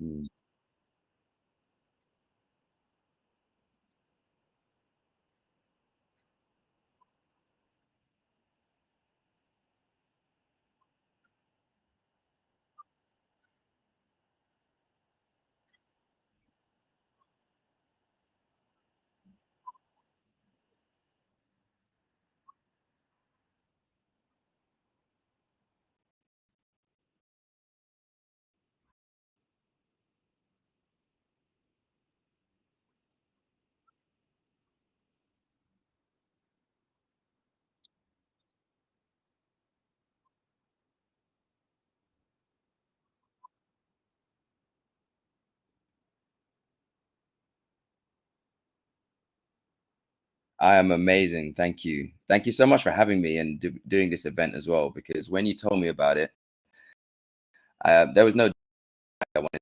Mm. I am amazing. Thank you. Thank you so much for having me and doing this event as well. Because when you told me about it, there was no doubt I wanted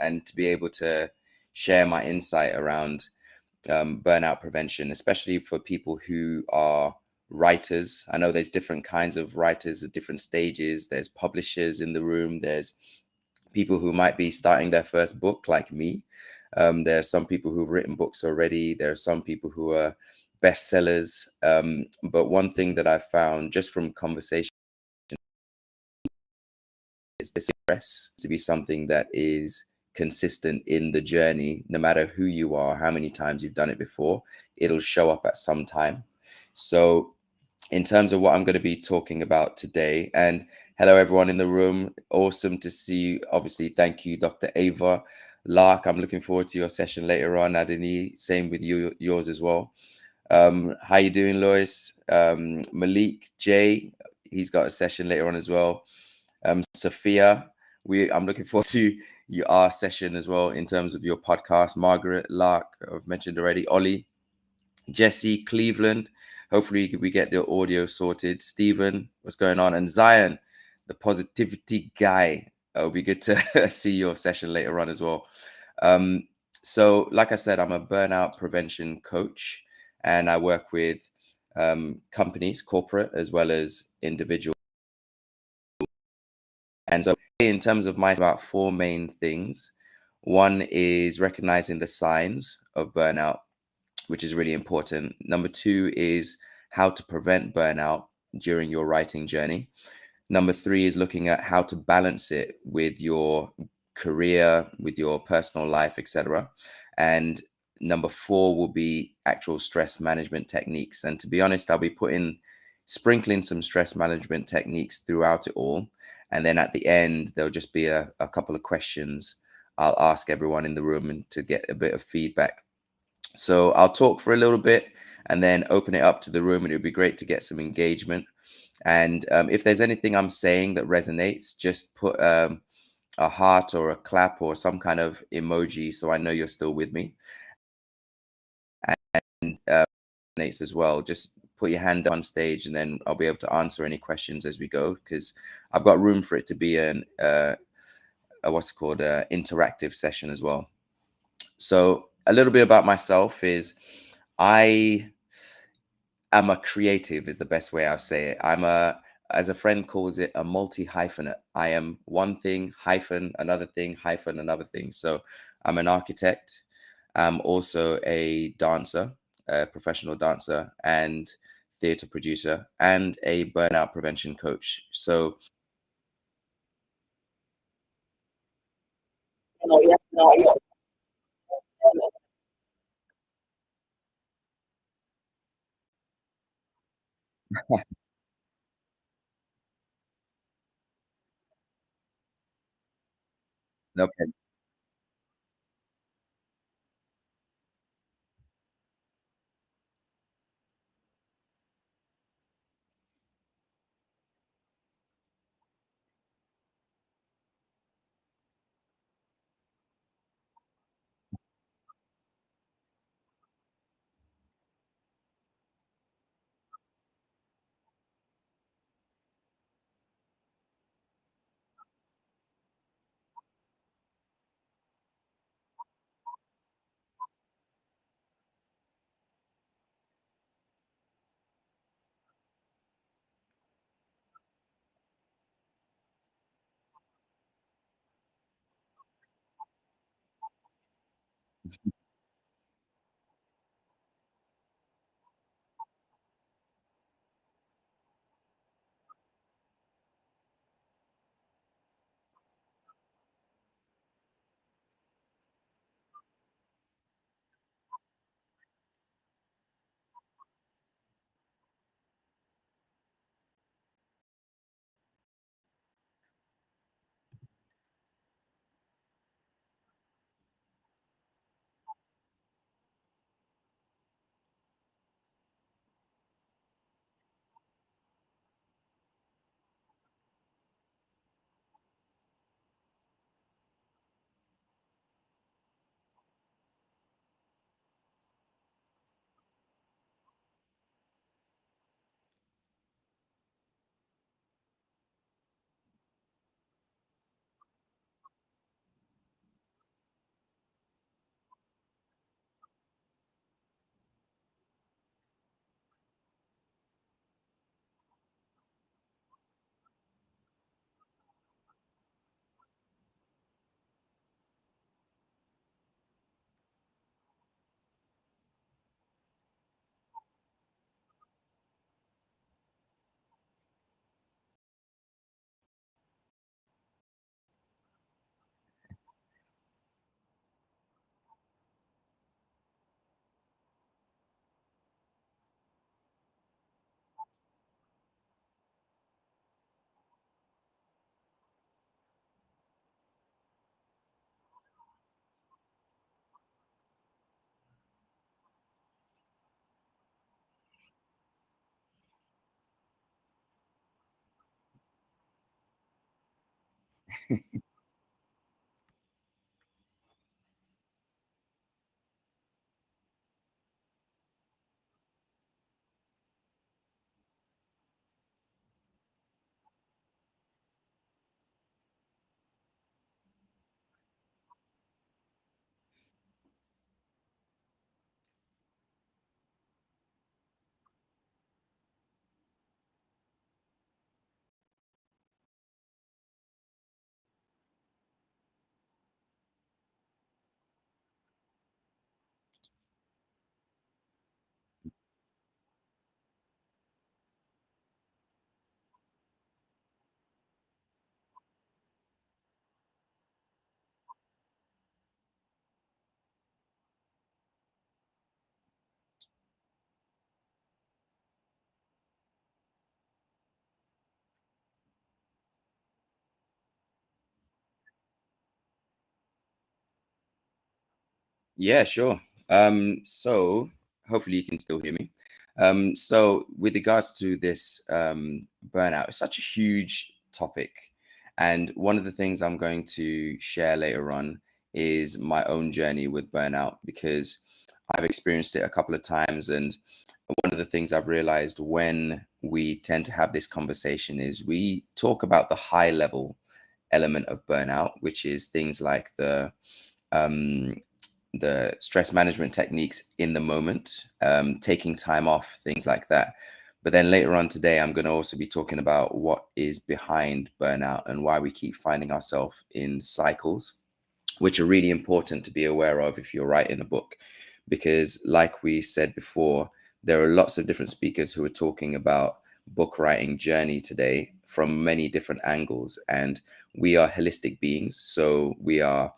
and to be able to share my insight around burnout prevention, especially for people who are writers. I know there's different kinds of writers at different stages. There's publishers in the room. There's people who might be starting their first book, like me. There are some people who've written books already. There are some people who are bestsellers. But one thing that I've found just from conversation is this stress to be something that is consistent in the journey, no matter who you are, how many times you've done it before, it'll show up at some time. So, in terms of what I'm going to be talking about today, and hello, everyone in the room. Awesome to see you. Obviously, thank you, Dr. Ava. Lark, I'm looking forward to your session later on. Adini, same with you, yours as well. How you doing, Lois? Malik, Jay, he's got a session later on as well. Sophia, I'm looking forward to our session as well in terms of your podcast. Margaret, Lark, I've mentioned already. Ollie, Jesse, Cleveland. Hopefully we get the audio sorted. Stephen, what's going on? And Zion, the positivity guy. It'll be good to see your session later on as well. Um, so, like I said, I'm a burnout prevention coach, and I work with companies, corporate as well as individual. And so, in terms of my about four main things. One is recognizing the signs of burnout, which is really important. Number two is how to prevent burnout during your writing journey. Number three is looking at how to balance it with your career, with your personal life, etc. And number four will be actual stress management techniques. And to be honest, I'll be sprinkling some stress management techniques throughout it all. And then at the end, there'll just be a couple of questions I'll ask everyone in the room and to get a bit of feedback. So I'll talk for a little bit and then open it up to the room, and it would be great to get some engagement. And if there's anything I'm saying that resonates, just put a heart or a clap or some kind of emoji so I know you're still with me. And resonates as well. Just put your hand on stage, and then I'll be able to answer any questions as we go, because I've got room for it to be a what's it called, interactive session as well. So a little bit about myself is I am a creative is the best way I'll say it. As a friend calls it, a multi hyphenate. I am one thing hyphen another thing hyphen another thing. So I'm an architect. I'm also a dancer, a professional dancer, and theatre producer, and a burnout prevention coach. So oh, yes, no, yes. Okay. Yeah, sure. So hopefully you can still hear me. So with regards to this burnout, it's such a huge topic. And one of the things I'm going to share later on is my own journey with burnout because I've experienced it a couple of times. And one of the things I've realized when we tend to have this conversation is we talk about the high level element of burnout, which is things like um, the stress management techniques in the moment, taking time off, things like that. But then later on today, I'm going to also be talking about what is behind burnout and why we keep finding ourselves in cycles, which are really important to be aware of if you're writing a book. Because, like we said before, there are lots of different speakers who are talking about book writing journey today from many different angles. And we are holistic beings. So we are,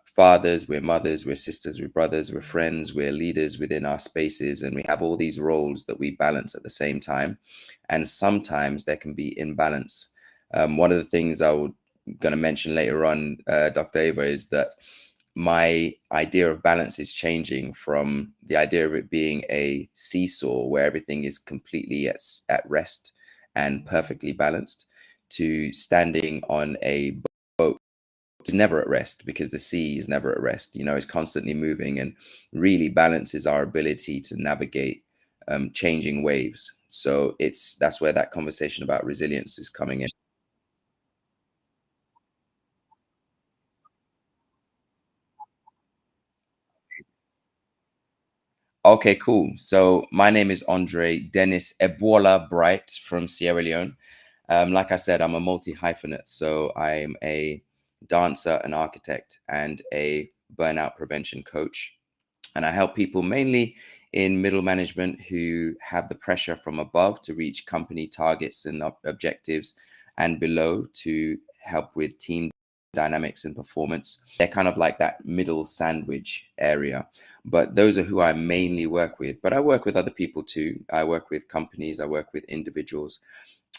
fathers, we're mothers, we're sisters, we're brothers, we're friends, we're leaders within our spaces. And we have all these roles that we balance at the same time. And sometimes there can be imbalance. One of the things I would going to mention later on, Dr. Ava, is that my idea of balance is changing from the idea of it being a seesaw where everything is completely at rest and perfectly balanced to standing on a boat. It's never at rest because the sea is never at rest. It's constantly moving, and really balance is our ability to navigate changing waves. So that's where that conversation about resilience is coming in. Okay, cool. So my name is Andre Dennis Ebola Bright from Sierra Leone. Like I said, I'm a multi hyphenate. So I'm a dancer, an architect, and a burnout prevention coach. And I help people mainly in middle management who have the pressure from above to reach company targets and objectives, and below to help with team dynamics and performance. They're kind of like that middle sandwich area. But those are who I mainly work with. But I work with other people too. I work with companies, I work with individuals,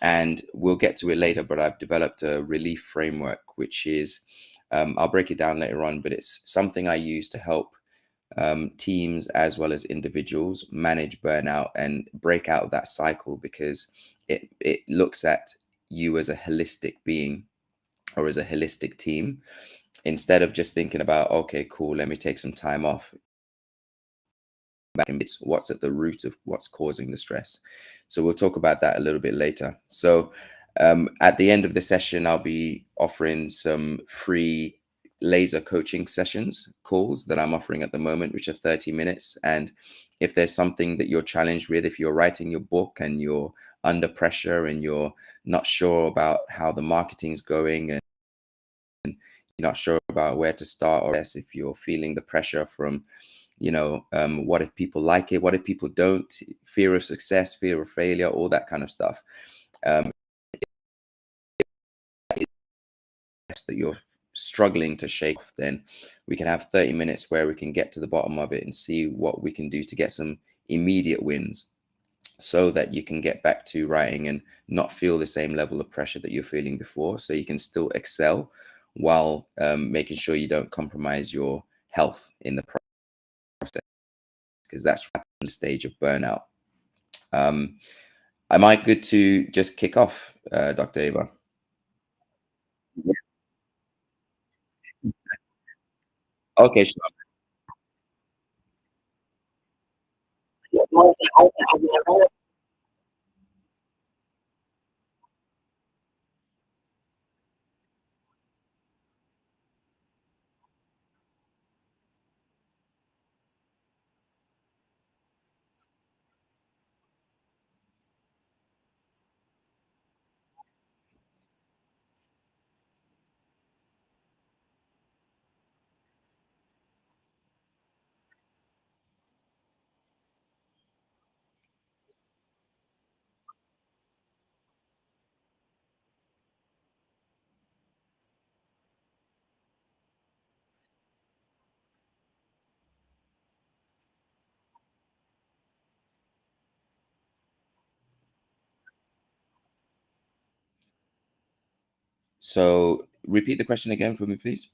and we'll get to it later. But I've developed a relief framework, which is, I'll break it down later on, but it's something I use to help teams as well as individuals manage burnout and break out of that cycle, because it looks at you as a holistic being or as a holistic team, instead of just thinking about, okay, cool, let me take some time off. Back and it's what's at the root of what's causing the stress. So we'll talk about that a little bit later. So at the end of the session, I'll be offering some free laser coaching sessions calls that I'm offering at the moment, which are 30 minutes. And if there's something that you're challenged with, if you're writing your book and you're under pressure and you're not sure about how the marketing's going, and you're not sure about where to start, or if you're feeling the pressure from what if people like it, what if people don't, fear of success, fear of failure, all that kind of stuff, that you're struggling to shake off, then we can have 30 minutes where we can get to the bottom of it and see what we can do to get some immediate wins, so that you can get back to writing and not feel the same level of pressure that you're feeling before, so you can still excel while making sure you don't compromise your health in the process, because that's the stage of burnout. um, Am I good to just kick off, Dr. Ava? Okay, sure. So repeat the question again for me, please.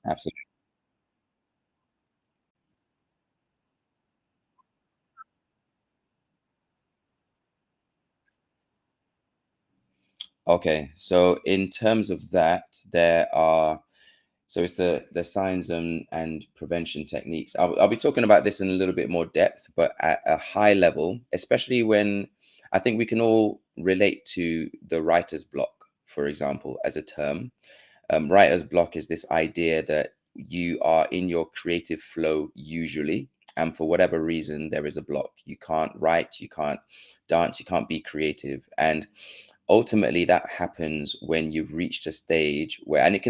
Absolutely. Okay, so in terms of that, there are so it's the signs and prevention techniques. I'll be talking about this in a little bit more depth, but at a high level, especially when I think we can all relate to the writer's block, for example, as a term. Writer's block is this idea that you are in your creative flow usually, and for whatever reason, there is a block. You can't write, you can't dance, you can't be creative. And ultimately that happens when you've reached a stage where, and it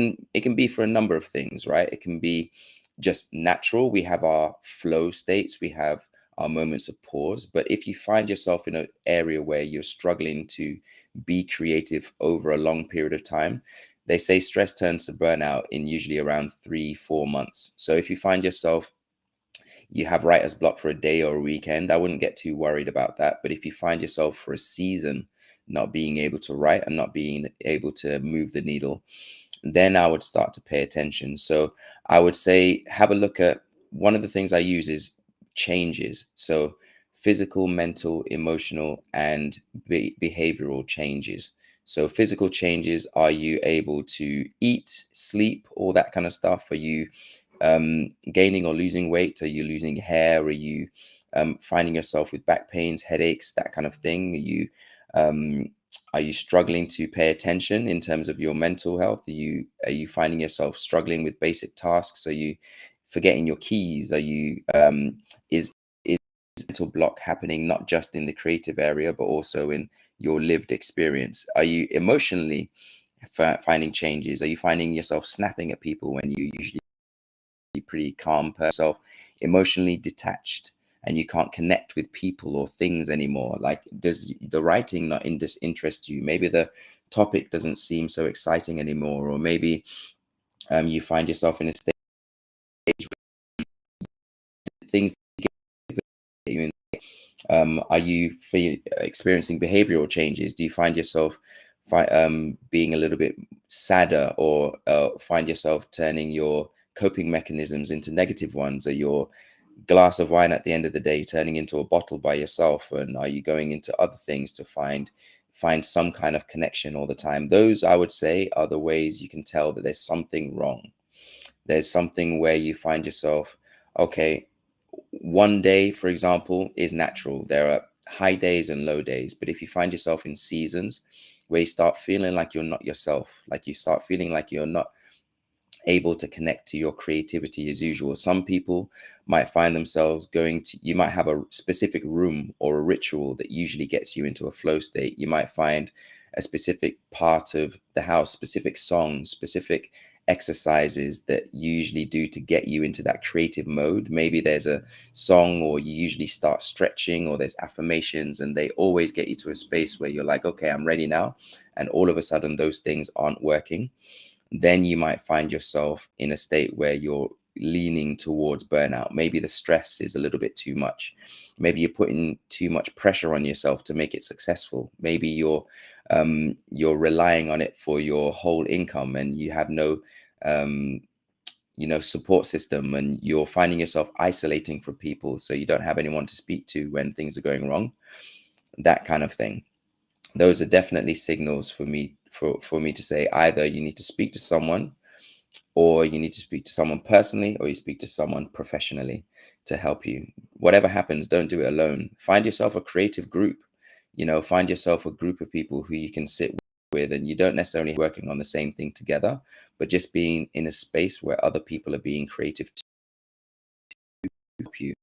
can be for a number of things, right? It can be just natural. We have our flow states, we have our moments of pause. But if you find yourself in an area where you're struggling to be creative over a long period of time, they say stress turns to burnout in usually around 3 4 months. So if you find yourself, you have writer's block for a day or a weekend, I wouldn't get too worried about that. But if you find yourself for a season not being able to write and not being able to move the needle, then I would start to pay attention. So I would say have a look at, one of the things I use is changes. So physical, mental, emotional, and behavioral changes. So physical changes, are you able to eat, sleep, all that kind of stuff? Are you gaining or losing weight? Are you losing hair? Are you finding yourself with back pains, headaches, that kind of thing? Um, are you struggling to pay attention in terms of your mental health? Are you finding yourself struggling with basic tasks? Are you forgetting your keys? Are you is mental block happening not just in the creative area but also in your lived experience? Are you emotionally finding changes? Are you finding yourself snapping at people when you usually pretty calm person, yourself emotionally detached, and you can't connect with people or things anymore? Like, does the writing not interest you? Maybe the topic doesn't seem so exciting anymore, or maybe you find yourself in a stage where things get you in. Are you experiencing behavioral changes? Do you find yourself being a little bit sadder, or find yourself turning your coping mechanisms into negative ones? Are your glass of wine at the end of the day turning into a bottle by yourself? And are you going into other things to find some kind of connection all the time? Those, I would say, are the ways you can tell that there's something wrong. There's something where you find yourself, okay, one day, for example, is natural. There are high days and low days. But if you find yourself in seasons where you start feeling like you're not yourself, like you start feeling like you're not able to connect to your creativity as usual. Some people might find themselves going to, you might have a specific room or a ritual that usually gets you into a flow state. You might find a specific part of the house, specific songs, specific exercises that you usually do to get you into that creative mode. Maybe there's a song, or you usually start stretching, or there's affirmations, and they always get you to a space where you're like, okay, I'm ready now. And all of a sudden, those things aren't working. Then you might find yourself in a state where you're leaning towards burnout. Maybe the stress is a little bit too much. Maybe you're putting too much pressure on yourself to make it successful. Maybe you're relying on it for your whole income, and you have no um, support system, and you're finding yourself isolating from people, so you don't have anyone to speak to when things are going wrong. that kind of thing. Those are definitely signals for me, for me to say either you need to speak to someone, or you need to speak to someone personally, or you speak to someone professionally to help you. Whatever happens, don't do it alone. Find yourself a creative group. Find yourself a group of people who you can sit with, and you don't necessarily working on the same thing together, but just being in a space where other people are being creative to help you.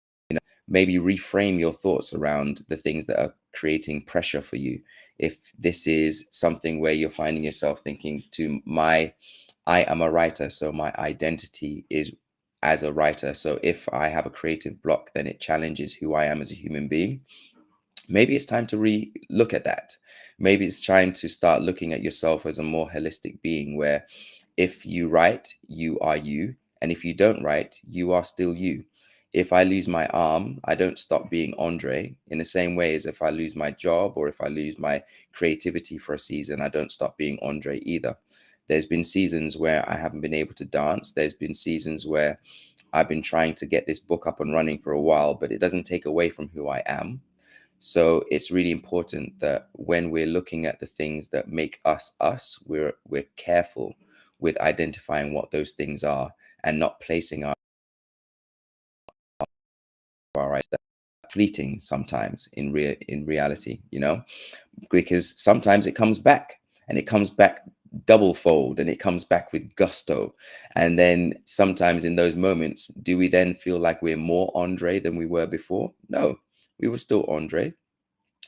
Maybe reframe your thoughts around the things that are creating pressure for you. If this is something where you're finding yourself thinking I am a writer, so my identity is as a writer. So if I have a creative block, then it challenges who I am as a human being. Maybe it's time to look at that. Maybe it's time to start looking at yourself as a more holistic being, where if you write, you are you. And if you don't write, you are still you. If I lose my arm, I don't stop being Andre. In the same way as if I lose my job, or if I lose my creativity for a season, I don't stop being Andre either. There's been seasons where I haven't been able to dance. There's been seasons where I've been trying to get this book up and running for a while, but it doesn't take away from who I am. So it's really important that when we're looking at the things that make us us, we're careful with identifying what those things are, and not placing our eyes that are fleeting sometimes in reality, because sometimes it comes back, and it comes back double fold, and it comes back with gusto. And then sometimes in those moments, do we then feel like we're more Andre than we were before? No, we were still Andre.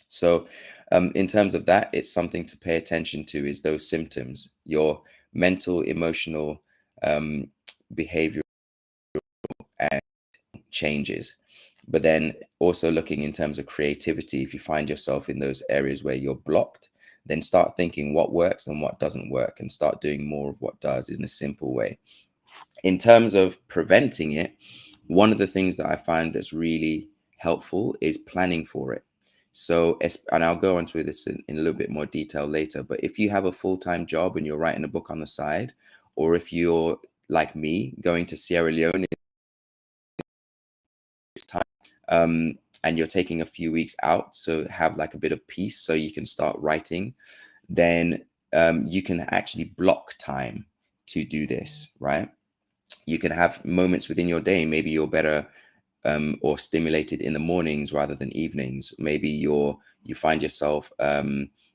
So, in terms of that, it's something to pay attention to, is those symptoms, your mental, emotional, um, behavioral and changes. But then also looking in terms of creativity, if you find yourself in those areas where you're blocked, then start thinking what works and what doesn't work, and start doing more of what does in a simple way. In terms of preventing it, one of the things that I find that's really helpful is planning for it. So, and I'll go into this in a little bit more detail later, but if you have a full-time job and you're writing a book on the side, or if you're like me, going to Sierra Leone this time, and you're taking a few weeks out, so have like a bit of peace so you can start writing, then you can actually block time to do this, right? You can have moments within your day. Maybe you're better or stimulated in the mornings rather than evenings. Maybe you find yourself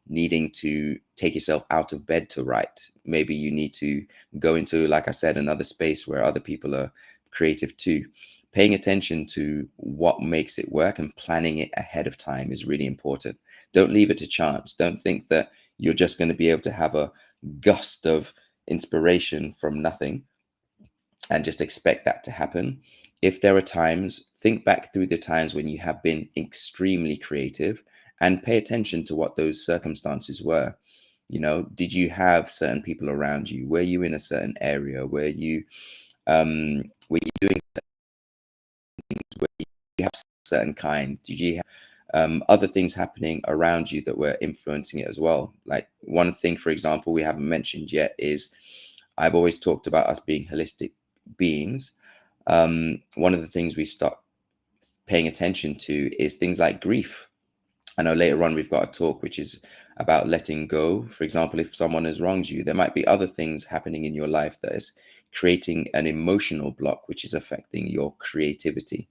needing to take yourself out of bed to write. Maybe you need to go into, like I said, another space where other people are creative too. Paying attention to what makes it work and planning it ahead of time is really important. Don't leave it to chance. Don't think that you're just going to be able to have a gust of inspiration from nothing and just expect that to happen. If there are times, think back through the times when you have been extremely creative, and pay attention to what those circumstances were. Did you have certain people around you? Were you in a certain area? Were you doing things where you have certain kind? Did you have other things happening around you that were influencing it as well? Like, one thing, for example, we haven't mentioned yet is, I've always talked about us being holistic beings. One of the things we start paying attention to is things like grief. I know later on we've got a talk which is about letting go. For example, if someone has wronged you, there might be other things happening in your life that is creating an emotional block, which is affecting your creativity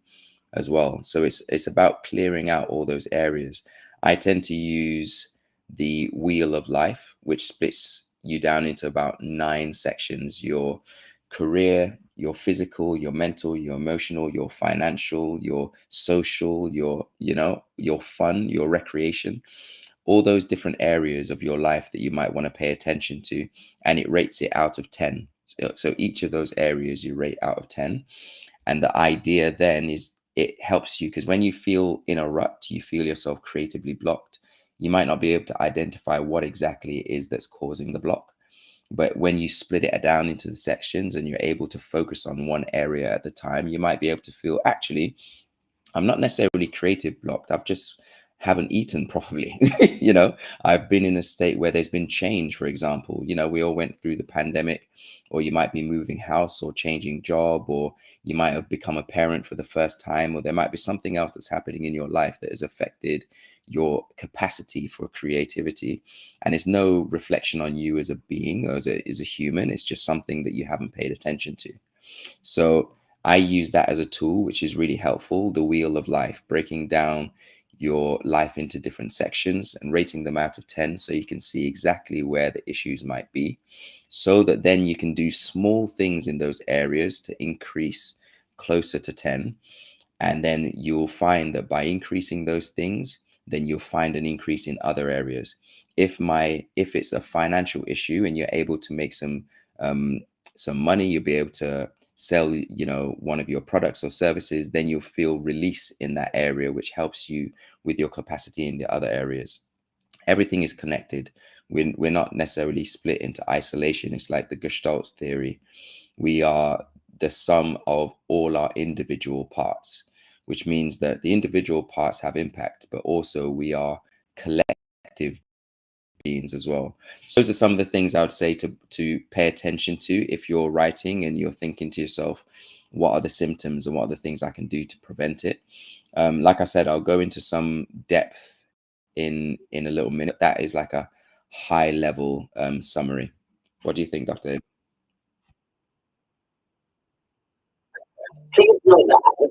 as well. So it's about clearing out all those areas. I tend to use the wheel of life, which splits you down into about 9 sections: your career, your physical, your mental, your emotional, your financial, your social, your fun, your recreation, all those different areas of your life that you might want to pay attention to. And it rates it out of 10. So each of those areas you rate out of 10. And the idea then is, it helps you, because when you feel in a rut, you feel yourself creatively blocked, you might not be able to identify what exactly it is that's causing the block. But when you split it down into the sections and you're able to focus on one area at the time, you might be able to feel, actually, I'm not necessarily creative blocked. I've just haven't eaten properly. I've been in a state where there's been change, for example. We all went through the pandemic, or you might be moving house or changing job, or you might have become a parent for the first time, or there might be something else that's happening in your life that has affected your capacity for creativity. And it's no reflection on you as a being or as a human. It's just something that you haven't paid attention to. So I use that as a tool, which is really helpful. The wheel of life, breaking down your life into different sections and rating them out of 10 so you can see exactly where the issues might be, so that then you can do small things in those areas to increase closer to 10. And then you'll find that by increasing those things, then you'll find an increase in other areas. If it's a financial issue and you're able to make um some money, you'll be able to sell, one of your products or services, then you'll feel release in that area, which helps you with your capacity in the other areas. Everything is connected. We're not necessarily split into isolation. It's like the Gestalt theory. We are the sum of all our individual parts, which means that the individual parts have impact, but also we are collective beings as well. So those are some of the things I would say to pay attention to if you're writing and you're thinking to yourself, what are the symptoms and what are the things I can do to prevent it? Like I said, I'll go into some depth in a little minute. That is like a high level summary. What do you think, Dr. Things like that.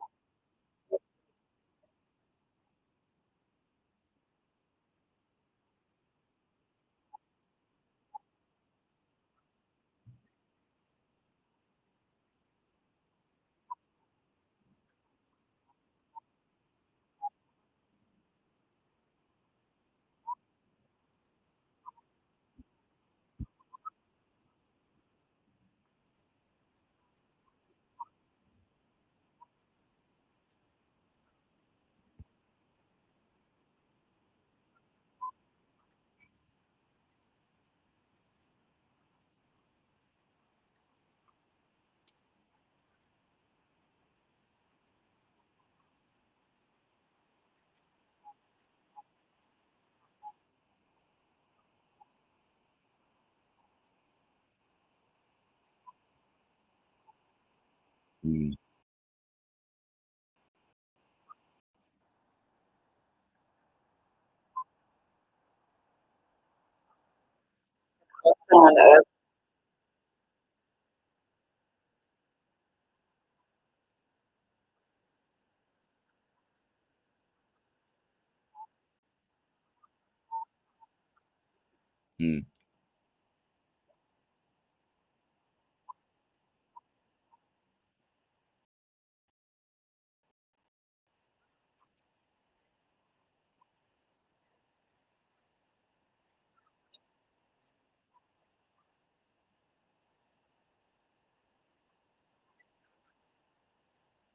Mm. Mm.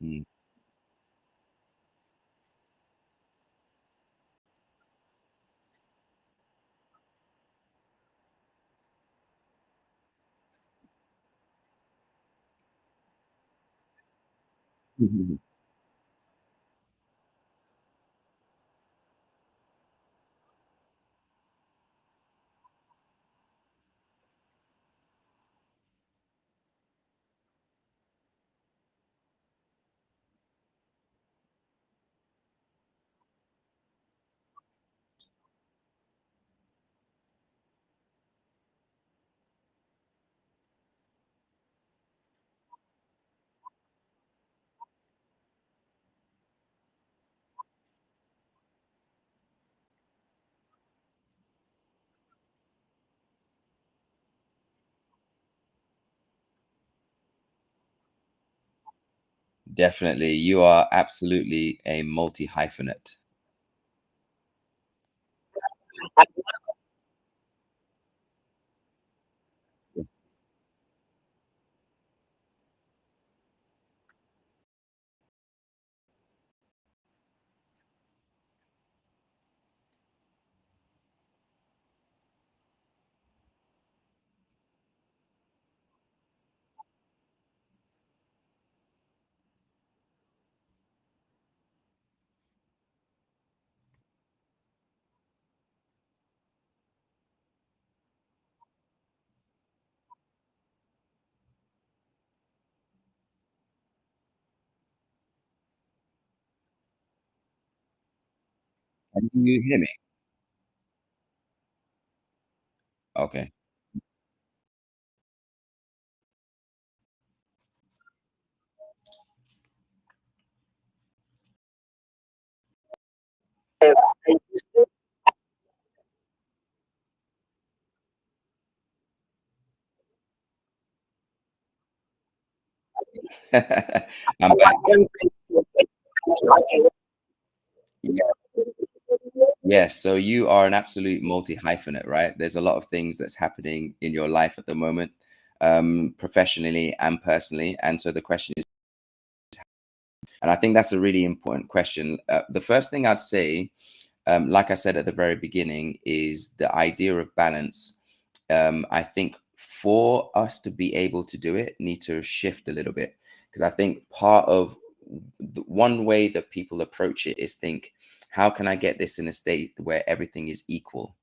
Mm. Mhm. Definitely. You are absolutely a multi hyphenate. Can you hear me? Okay. I'm back. Yeah. Yes, so you are an absolute multi-hyphenate, right? There's a lot of things that's happening in your life at the moment, professionally and personally. And so the question is, and I think that's a really important question. The first thing I'd say, like I said at the very beginning, is the idea of balance. I think for us to be able to do it, need to shift a little bit, because I think part of the one way that people approach it is think, how can I get this in a state where everything is equal?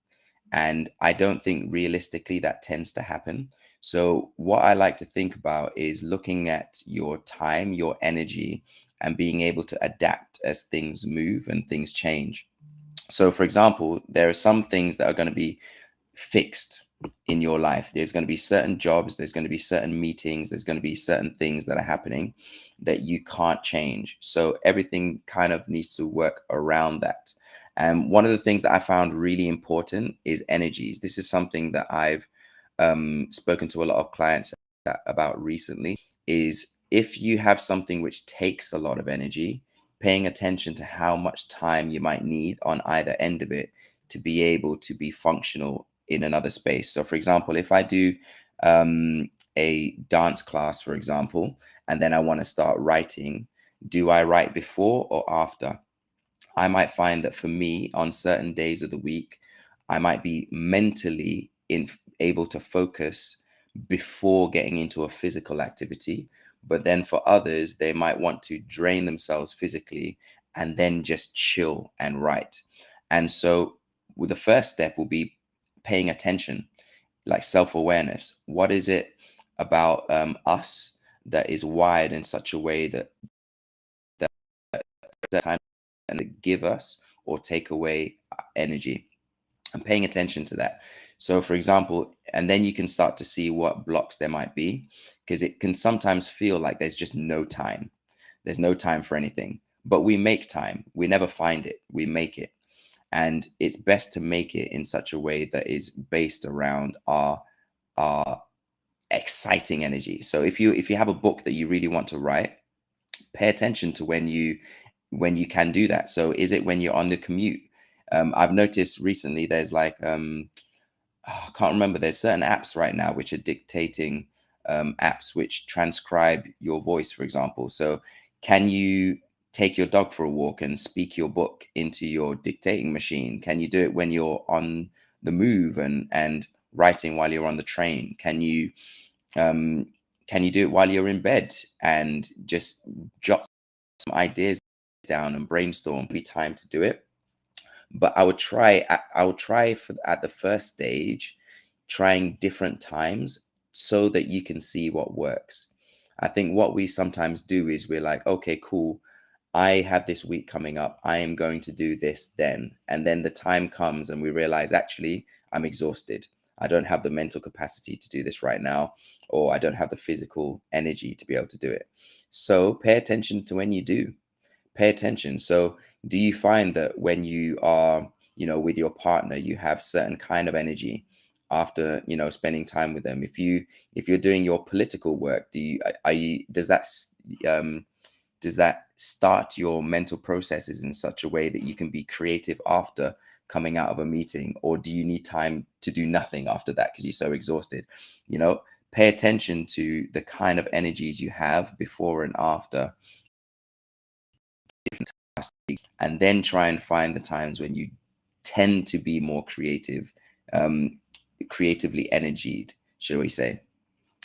And I don't think realistically that tends to happen. So, what I like to think about is looking at your time, your energy, and being able to adapt as things move and things change. So, for example, there are some things that are going to be fixed in your life. There's going to be certain jobs, there's going to be certain meetings, there's going to be certain things that are happening that you can't change. So everything kind of needs to work around that. And one of the things that I found really important is energies. This is something that I've spoken to a lot of clients about recently. Is if you have something which takes a lot of energy, paying attention to how much time you might need on either end of it to be able to be functional in another space. So, for example, if I do a dance class, for example, and then I want to start writing, do I write before or after? I might find that for me, on certain days of the week, I might be mentally able to focus before getting into a physical activity. But then for others, they might want to drain themselves physically and then just chill and write. And so, the first step will be paying attention, like self awareness. What is it about us that is wired in such a way that kind and give us or take away energy, and paying attention to that. So, for example, and then you can start to see what blocks there might be, because it can sometimes feel like there's just no time. There's no time for anything, but we make time. We never find it, we make it. And it's best to make it in such a way that is based around our exciting energy. So if you have a book that you really want to write, pay attention to when you can do that. So is it when you're on the commute? I've noticed recently there's like I can't remember. There's certain apps right now which are dictating apps which transcribe your voice, for example. So can you take your dog for a walk and speak your book into your dictating machine? Can you do it when you're on the move and writing while you're on the train? Um, can you do it while you're in bed and just jot some ideas down and brainstorm? Be time to do it, but I would try for at the first stage, trying different times so that you can see what works. I think what we sometimes do is we're like, okay, cool, I have this week coming up, I am going to do this then, and then the time comes and we realize, actually, I'm exhausted, I don't have the mental capacity to do this right now, or I don't have the physical energy to be able to do it. So pay attention to when you do. Pay attention. So do you find that when you are, with your partner, you have certain kind of energy after, spending time with them? If you're doing your political work, do you are you um does that start your mental processes in such a way that you can be creative after coming out of a meeting, or do you need time to do nothing after that because you're so exhausted? Pay attention to the kind of energies you have before and after different tasks, and then try and find the times when you tend to be more creative, um, creatively energied, shall we say,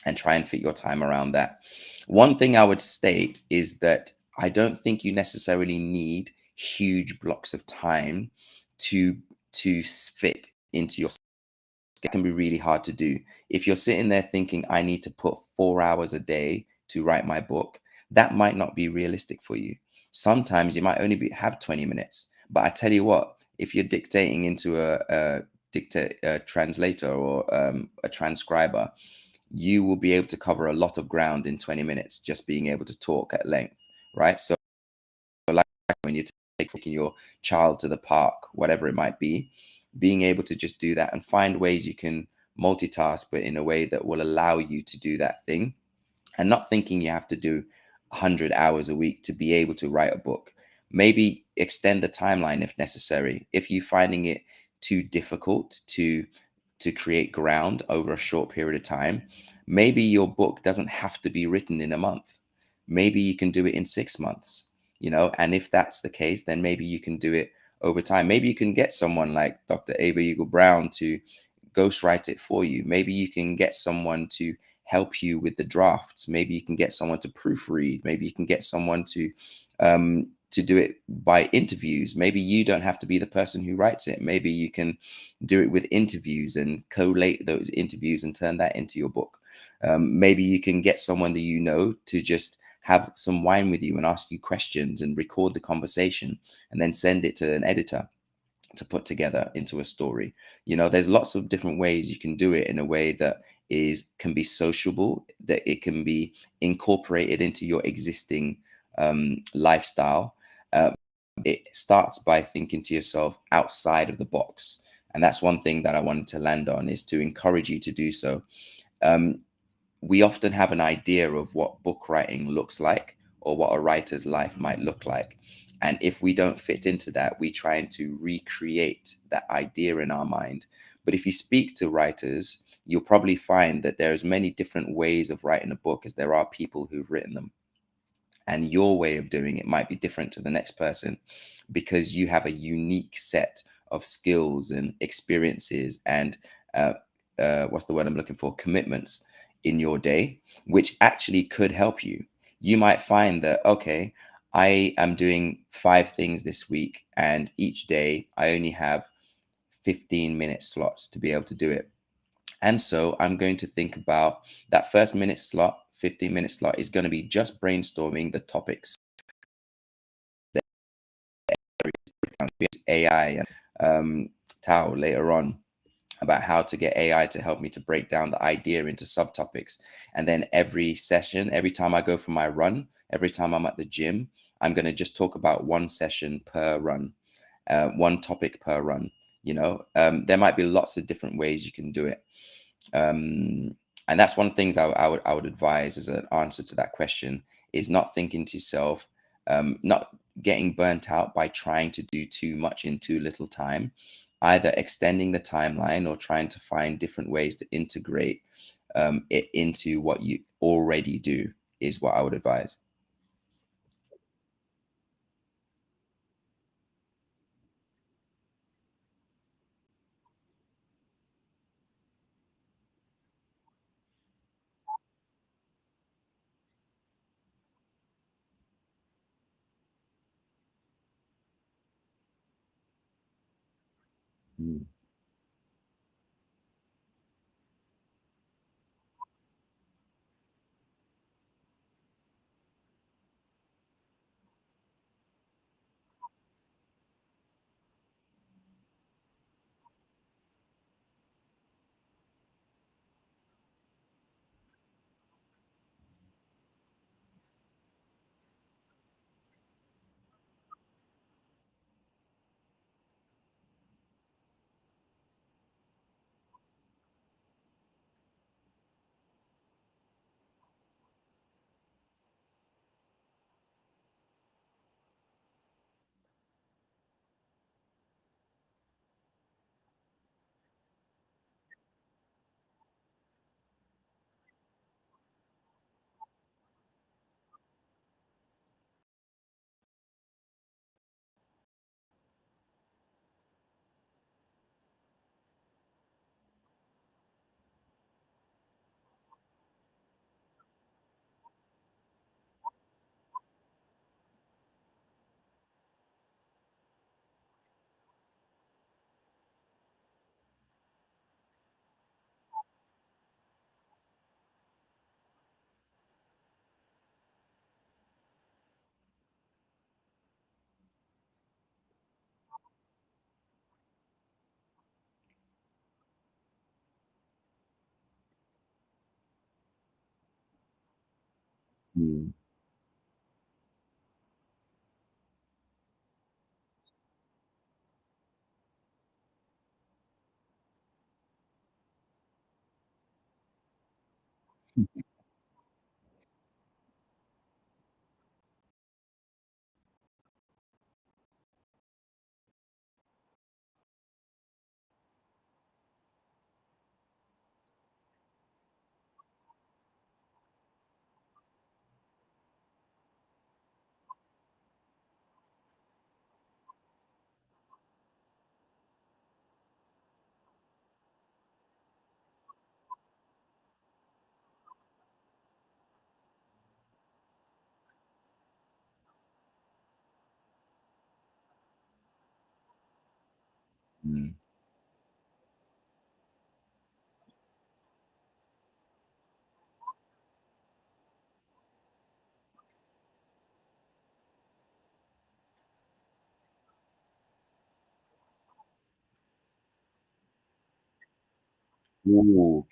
and try and fit your time around that. One thing I would state is that I don't think you necessarily need huge blocks of time to fit into your. It can be really hard to do. If you're sitting there thinking, I need to put 4 hours a day to write my book, that might not be realistic for you. Sometimes you might only have 20 minutes. But I tell you what, if you're dictating into a translator or a transcriber, you will be able to cover a lot of ground in 20 minutes just being able to talk at length, right? So like when you taking your child to the park, whatever it might be, being able to just do that and find ways you can multitask, but in a way that will allow you to do that thing, and not thinking you have to do 100 hours a week to be able to write a book. Maybe extend the timeline if necessary. If you're finding it too difficult to create ground over a short period of time, maybe your book doesn't have to be written in a month. Maybe you can do it in 6 months, and if that's the case, then maybe you can do it over time. Maybe you can get someone like Dr. Ava Eagle Brown to ghostwrite it for you. Maybe you can get someone to help you with the drafts. Maybe you can get someone to proofread. Maybe you can get someone to do it by interviews. Maybe you don't have to be the person who writes it. Maybe you can do it with interviews and collate those interviews and turn that into your book. Maybe you can get someone that you know to just have some wine with you and ask you questions and record the conversation and then send it to an editor to put together into a story. There's lots of different ways you can do it in a way that is can be sociable, that it can be incorporated into your existing lifestyle. uh, it starts by thinking to yourself outside of the box, and that's one thing that I wanted to land on, is to encourage you to do so. um, we often have an idea of what book writing looks like or what a writer's life might look like. And if we don't fit into that, we try to recreate that idea in our mind. But if you speak to writers, you'll probably find that there's many different ways of writing a book as there are people who've written them, and your way of doing it might be different to the next person because you have a unique set of skills and experiences and uh, what's the word I'm looking for, commitments in your day, which actually could help you. You might find that, okay, I am doing 5 things this week, and each day I only have 15-minute slots to be able to do it. And so I'm going to think about that first minute slot, 15-minute slot is going to be just brainstorming the topics, AI and Tao later on, about how to get AI to help me to break down the idea into subtopics. And then every session, every time I go for my run, every time I'm at the gym, I'm going to just talk about one session per run, one topic per run. There might be lots of different ways you can do it. And that's one of the things I would advise as an answer to that question, is not thinking to yourself, not getting burnt out by trying to do too much in too little time, either extending the timeline or trying to find different ways to integrate it into what you already do, is what I would advise. Mm. Mm. Mm. Ooh,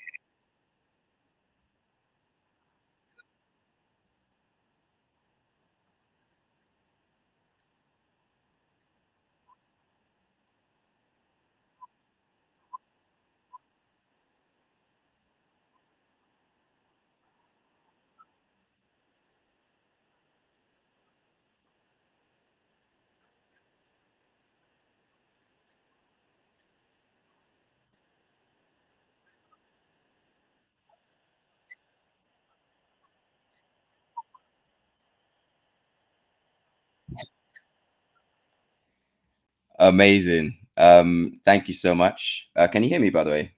amazing. Thank you so much. Can you hear me, by the way?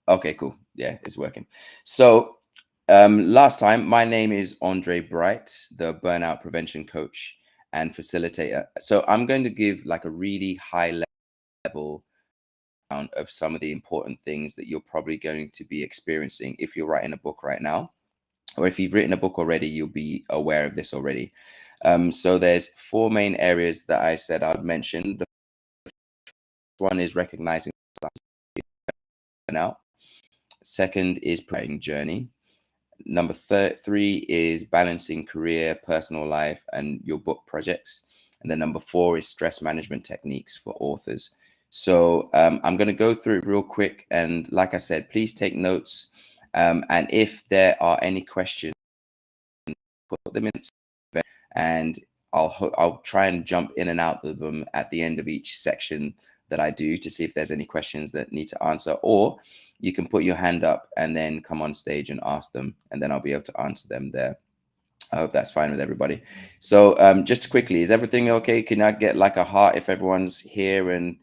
Okay, cool. Yeah, it's working. So, last time, my name is Andre Bright, the burnout prevention coach and facilitator. So, I'm going to give like a really high level down of some of the important things that you're probably going to be experiencing if you're writing a book right now, or if you've written a book already, you'll be aware of this already. So, there's four main areas that I said I'd mention. The first one is recognizing burnout. Second is preparing journey. Number three is balancing career, personal life, and your book projects. And then number four is stress management techniques for authors. So I'm going to go through it real quick. And like I said, please take notes. And if there are any questions, put them in, and I'll try and jump in and out of them at the end of each section that I do to see if there's any questions that need to answer, or you can put your hand up and then come on stage and ask them, and then I'll be able to answer them there. I hope that's fine with everybody. So just quickly, is everything okay? Can I get like a heart if everyone's here and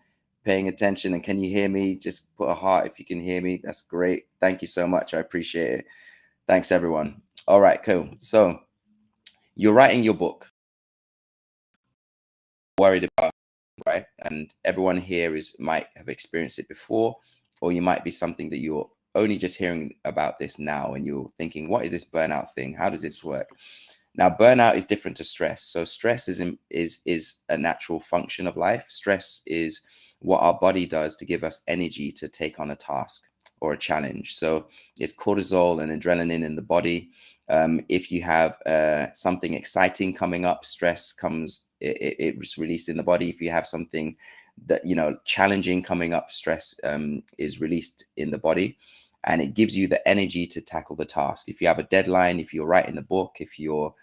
paying attention? And can you hear me? Just put a heart if you can hear me. That's great. Thank you so much. I appreciate it. Thanks, everyone. All right, cool. So you're writing your book, worried about, right? And everyone here is might have experienced it before, or you might be something that you're only just hearing about this now, and you're thinking, what is this burnout thing? How does this work? Now, burnout is different to stress. So stress is a natural function of life. Stress is what our body does to give us energy to take on a task or a challenge. So it's cortisol and adrenaline in the body. If you have something exciting coming up, stress comes. It's released in the body. If you have something that challenging coming up, stress is released in the body, and it gives you the energy to tackle the task. If you have a deadline, if you're writing a book, if you're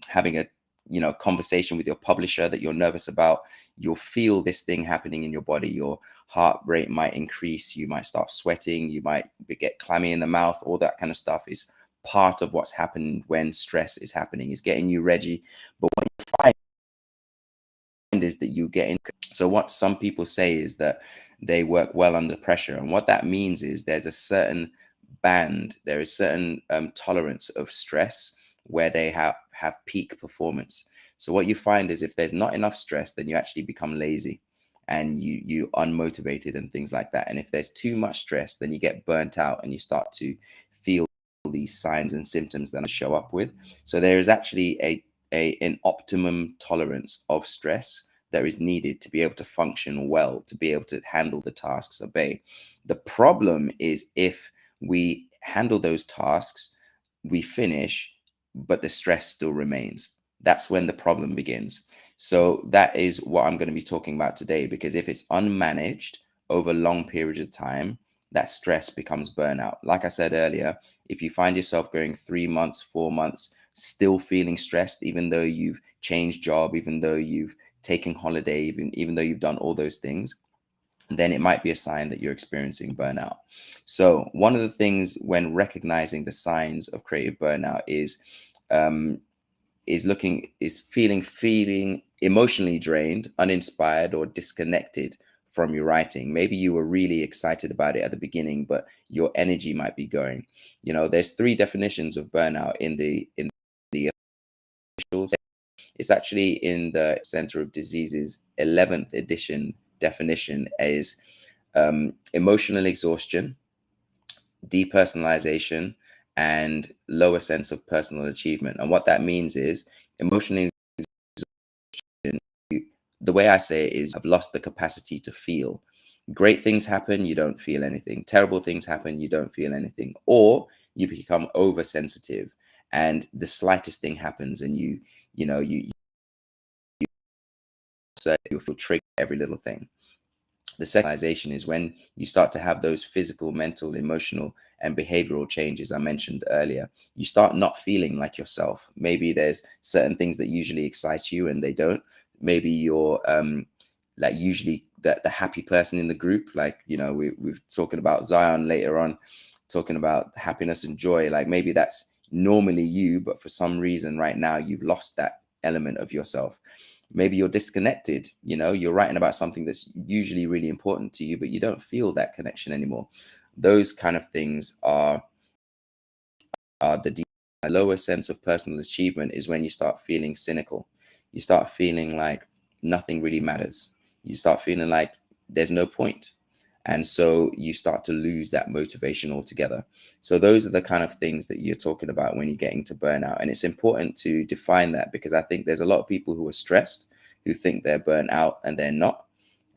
having a conversation with your publisher that you're nervous about, you'll feel this thing happening in your body. Your heart rate might increase, you might start sweating, you might get clammy in the mouth. All that kind of stuff is part of what's happening when stress is happening, is getting you ready. But what you find is that you get in. So what some people say is that they work well under pressure, and what that means is there's a certain band, there is certain tolerance of stress where they have peak performance. So what you find is if there's not enough stress, then you actually become lazy and you unmotivated and things like that. And if there's too much stress, then you get burnt out and you start to feel these signs and symptoms that I show up with. So there is actually an optimum tolerance of stress that is needed to be able to function well, to be able to handle the tasks obey. The problem is if we handle those tasks, we finish, but the stress still remains. That's when the problem begins. So that is what I'm going to be talking about today, because if it's unmanaged over long periods of time, that stress becomes burnout. Like I said earlier, if you find yourself going 3 months, 4 months, still feeling stressed, even though you've changed job, even though you've taken holiday, even though you've done all those things, then it might be a sign that you're experiencing burnout. So one of the things when recognizing the signs of creative burnout um, feeling emotionally drained, uninspired, or disconnected from your writing. Maybe you were really excited about it at the beginning, but your energy might be going. There's three definitions of burnout in the official. It's actually in the Center of Diseases 11th edition definition as emotional exhaustion, depersonalization, and lower sense of personal achievement. And what that means is emotionally, the way I say it is, I've lost the capacity to feel. Great things happen, you don't feel anything. Terrible things happen, you don't feel anything. Or you become oversensitive, and the slightest thing happens, and you feel triggered every little thing. The secularization is when you start to have those physical, mental, emotional, and behavioral changes I mentioned earlier. You start not feeling like yourself. Maybe there's certain things that usually excite you and they don't. Maybe you're like usually the happy person in the group. Like, we're talking about Zion later on, talking about happiness and joy. Like maybe that's normally you, but for some reason right now you've lost that element of yourself. Maybe you're disconnected, you're writing about something that's usually really important to you, but you don't feel that connection anymore. Those kind of things are the deep. A lower sense of personal achievement is when you start feeling cynical. You start feeling like nothing really matters. You start feeling like there's no point. And so you start to lose that motivation altogether. So those are the kind of things that you're talking about when you're getting to burnout. And it's important to define that, because I think there's a lot of people who are stressed who think they're burnt out and they're not.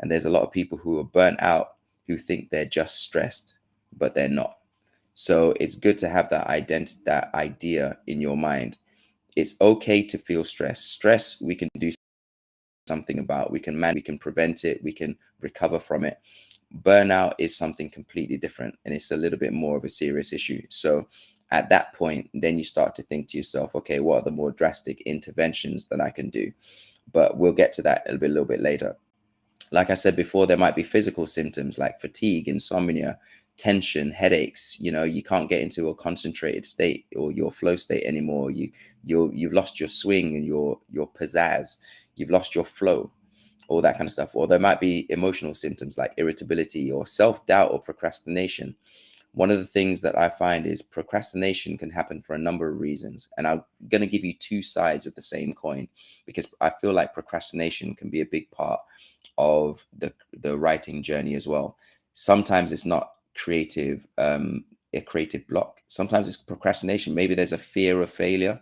And there's a lot of people who are burnt out who think they're just stressed, but they're not. So it's good to have that idea in your mind. It's okay to feel stress. Stress, we can do something about. We can manage, we can prevent it, we can recover from it. Burnout is something completely different, and it's a little bit more of a serious issue. So at that point, then you start to think to yourself, okay, what are the more drastic interventions that I can do? But we'll get to that a little bit later. Like I said before, there might be physical symptoms like fatigue, insomnia, tension, headaches. You can't get into a concentrated state or your flow state anymore. You've lost your swing and your pizzazz. You've lost your flow, all that kind of stuff. Or there might be emotional symptoms like irritability or self-doubt or procrastination. One of the things that I find is procrastination can happen for a number of reasons. And I'm going to give you two sides of the same coin, because I feel like procrastination can be a big part of the writing journey as well. Sometimes it's not a creative block. Sometimes it's procrastination. Maybe there's a fear of failure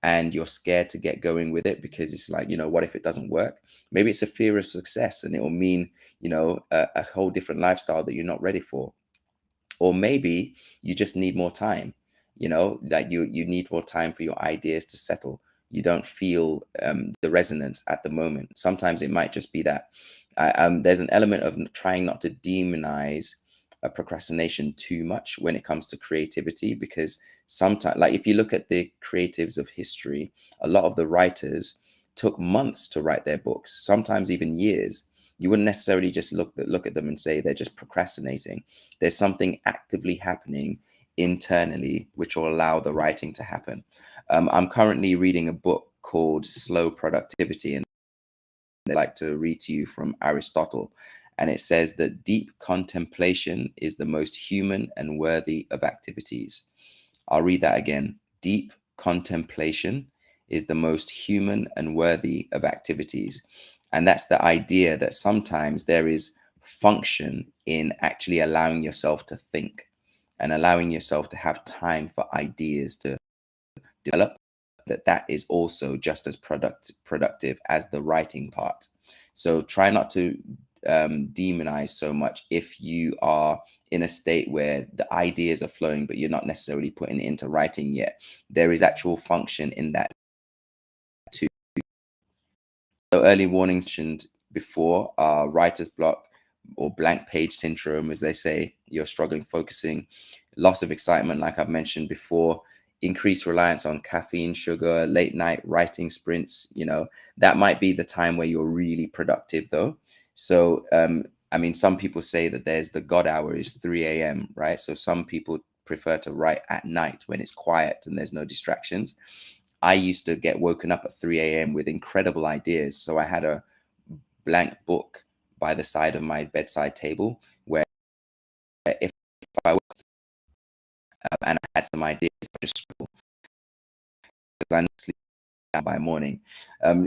and you're scared to get going with it because it's like, what if it doesn't work? Maybe it's a fear of success and it will mean, a whole different lifestyle that you're not ready for. Or maybe you just need more time, like you need more time for your ideas to settle. You don't feel the resonance at the moment. Sometimes it might just be that. There's an element of trying not to demonize a procrastination too much when it comes to creativity, because sometimes, like if you look at the creatives of history, a lot of the writers took months to write their books, sometimes even years. You wouldn't necessarily just look at them and say they're just procrastinating. There's something actively happening internally which will allow the writing to happen. I'm currently reading a book called Slow Productivity, and I'd like to read to you from Aristotle. And it says that deep contemplation is the most human and worthy of activities. I'll read that again. Deep contemplation is the most human and worthy of activities. And that's the idea that sometimes there is function in actually allowing yourself to think and allowing yourself to have time for ideas to develop, that is also just as productive as the writing part. So try not to demonized so much if you are in a state where the ideas are flowing, but you're not necessarily putting it into writing yet. There is actual function in that too. So early warnings mentioned before are writer's block or blank page syndrome, as they say. You're struggling focusing, loss of excitement, like I've mentioned before, increased reliance on caffeine, sugar, late night writing sprints. That might be the time where you're really productive, though. So, I mean, some people say that there's the God hour is 3 a.m., right? So some people prefer to write at night when it's quiet and there's no distractions. I used to get woken up at 3 a.m. with incredible ideas. So I had a blank book by the side of my bedside table where if I woke up and I had some ideas, I just scribble because I know sleep down by morning.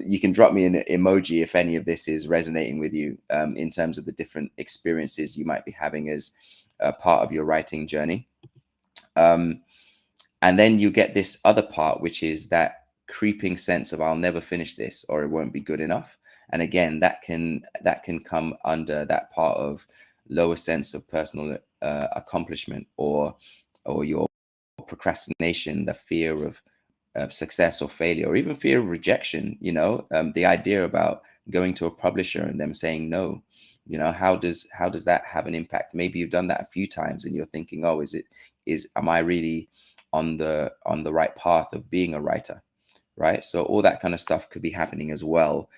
You can drop me an emoji if any of this is resonating with you in terms of the different experiences you might be having as a part of your writing journey. And then you get this other part, which is that creeping sense of I'll never finish this or it won't be good enough. And again, that can come under that part of lower sense of personal accomplishment or your procrastination, the fear of success or failure, or even fear of rejection. The idea about going to a publisher and them saying no. How does that have an impact? Maybe you've done that a few times and you're thinking, oh, am I really on the right path of being a writer, right? So all that kind of stuff could be happening as well,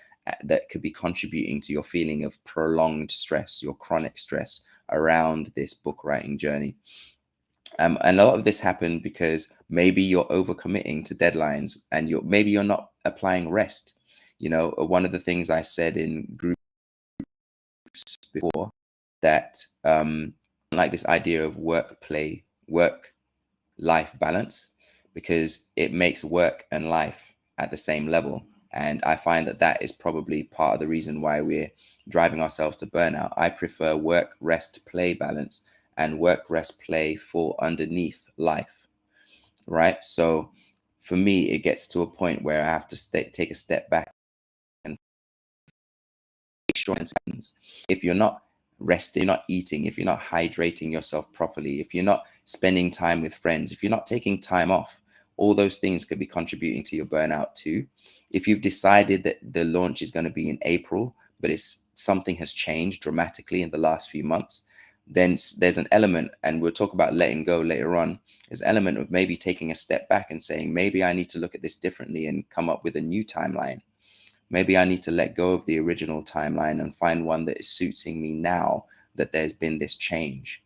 that could be contributing to your feeling of prolonged stress, your chronic stress around this book writing journey. And a lot of this happened because maybe you're overcommitting to deadlines and maybe you're not applying rest. One of the things I said in groups before, that like this idea of work life balance, because it makes work and life at the same level. And I find that that is probably part of the reason why we're driving ourselves to burnout. I prefer work, rest, play balance, and work, rest, play fall underneath life, right? So for me, it gets to a point where I have to take a step back and make sure it happens. If you're not resting, you're not eating, if you're not hydrating yourself properly, if you're not spending time with friends, if you're not taking time off, all those things could be contributing to your burnout too. If you've decided that the launch is going to be in April, but it's something has changed dramatically in the last few months, then there's an element, and we'll talk about letting go later on. There's an element of maybe taking a step back and saying, maybe I need to look at this differently and come up with a new timeline. Maybe I need to let go of the original timeline and find one that is suiting me now that there's been this change.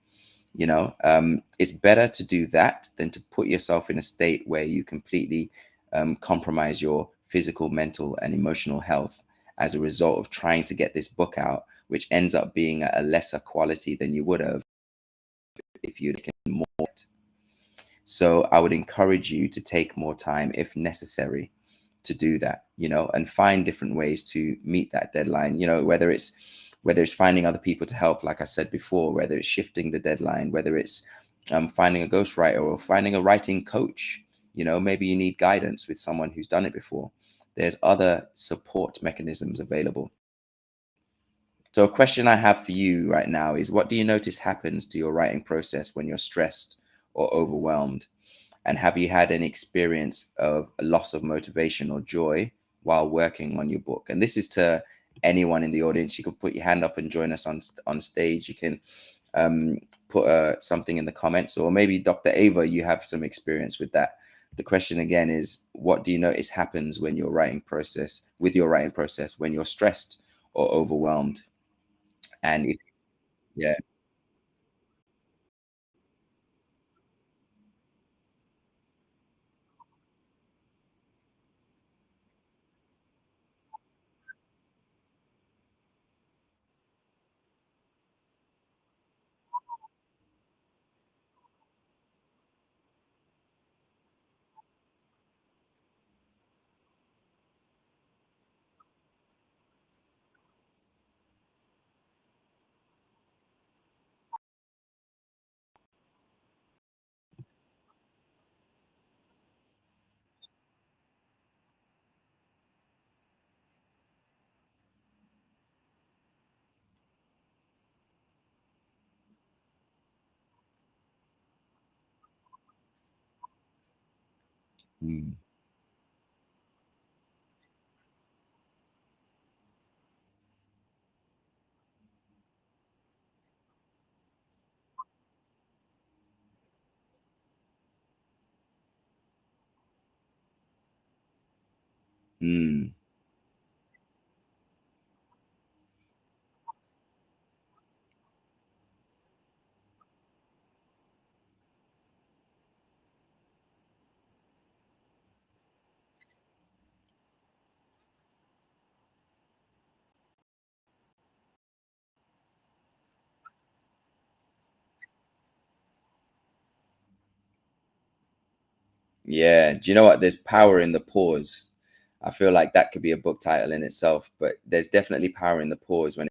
It's better to do that than to put yourself in a state where you completely compromise your physical, mental, and emotional health as a result of trying to get this book out, which ends up being at a lesser quality than you would have if you'd taken more. So I would encourage you to take more time if necessary to do that, and find different ways to meet that deadline, whether it's finding other people to help, like I said before, whether it's shifting the deadline, whether it's finding a ghostwriter or finding a writing coach. Maybe you need guidance with someone who's done it before. There's other support mechanisms available. So a question I have for you right now is, what do you notice happens to your writing process when you're stressed or overwhelmed? And have you had any experience of a loss of motivation or joy while working on your book? And this is to anyone in the audience. You can put your hand up and join us on stage. You can put something in the comments, or maybe Dr. Ava, you have some experience with that. The question again is, what do you notice happens when your writing process, when you're stressed or overwhelmed? And if, yeah. Mm, mm. Yeah. Do you know what? There's power in the pause. I feel like that could be a book title in itself, but there's definitely power in the pause when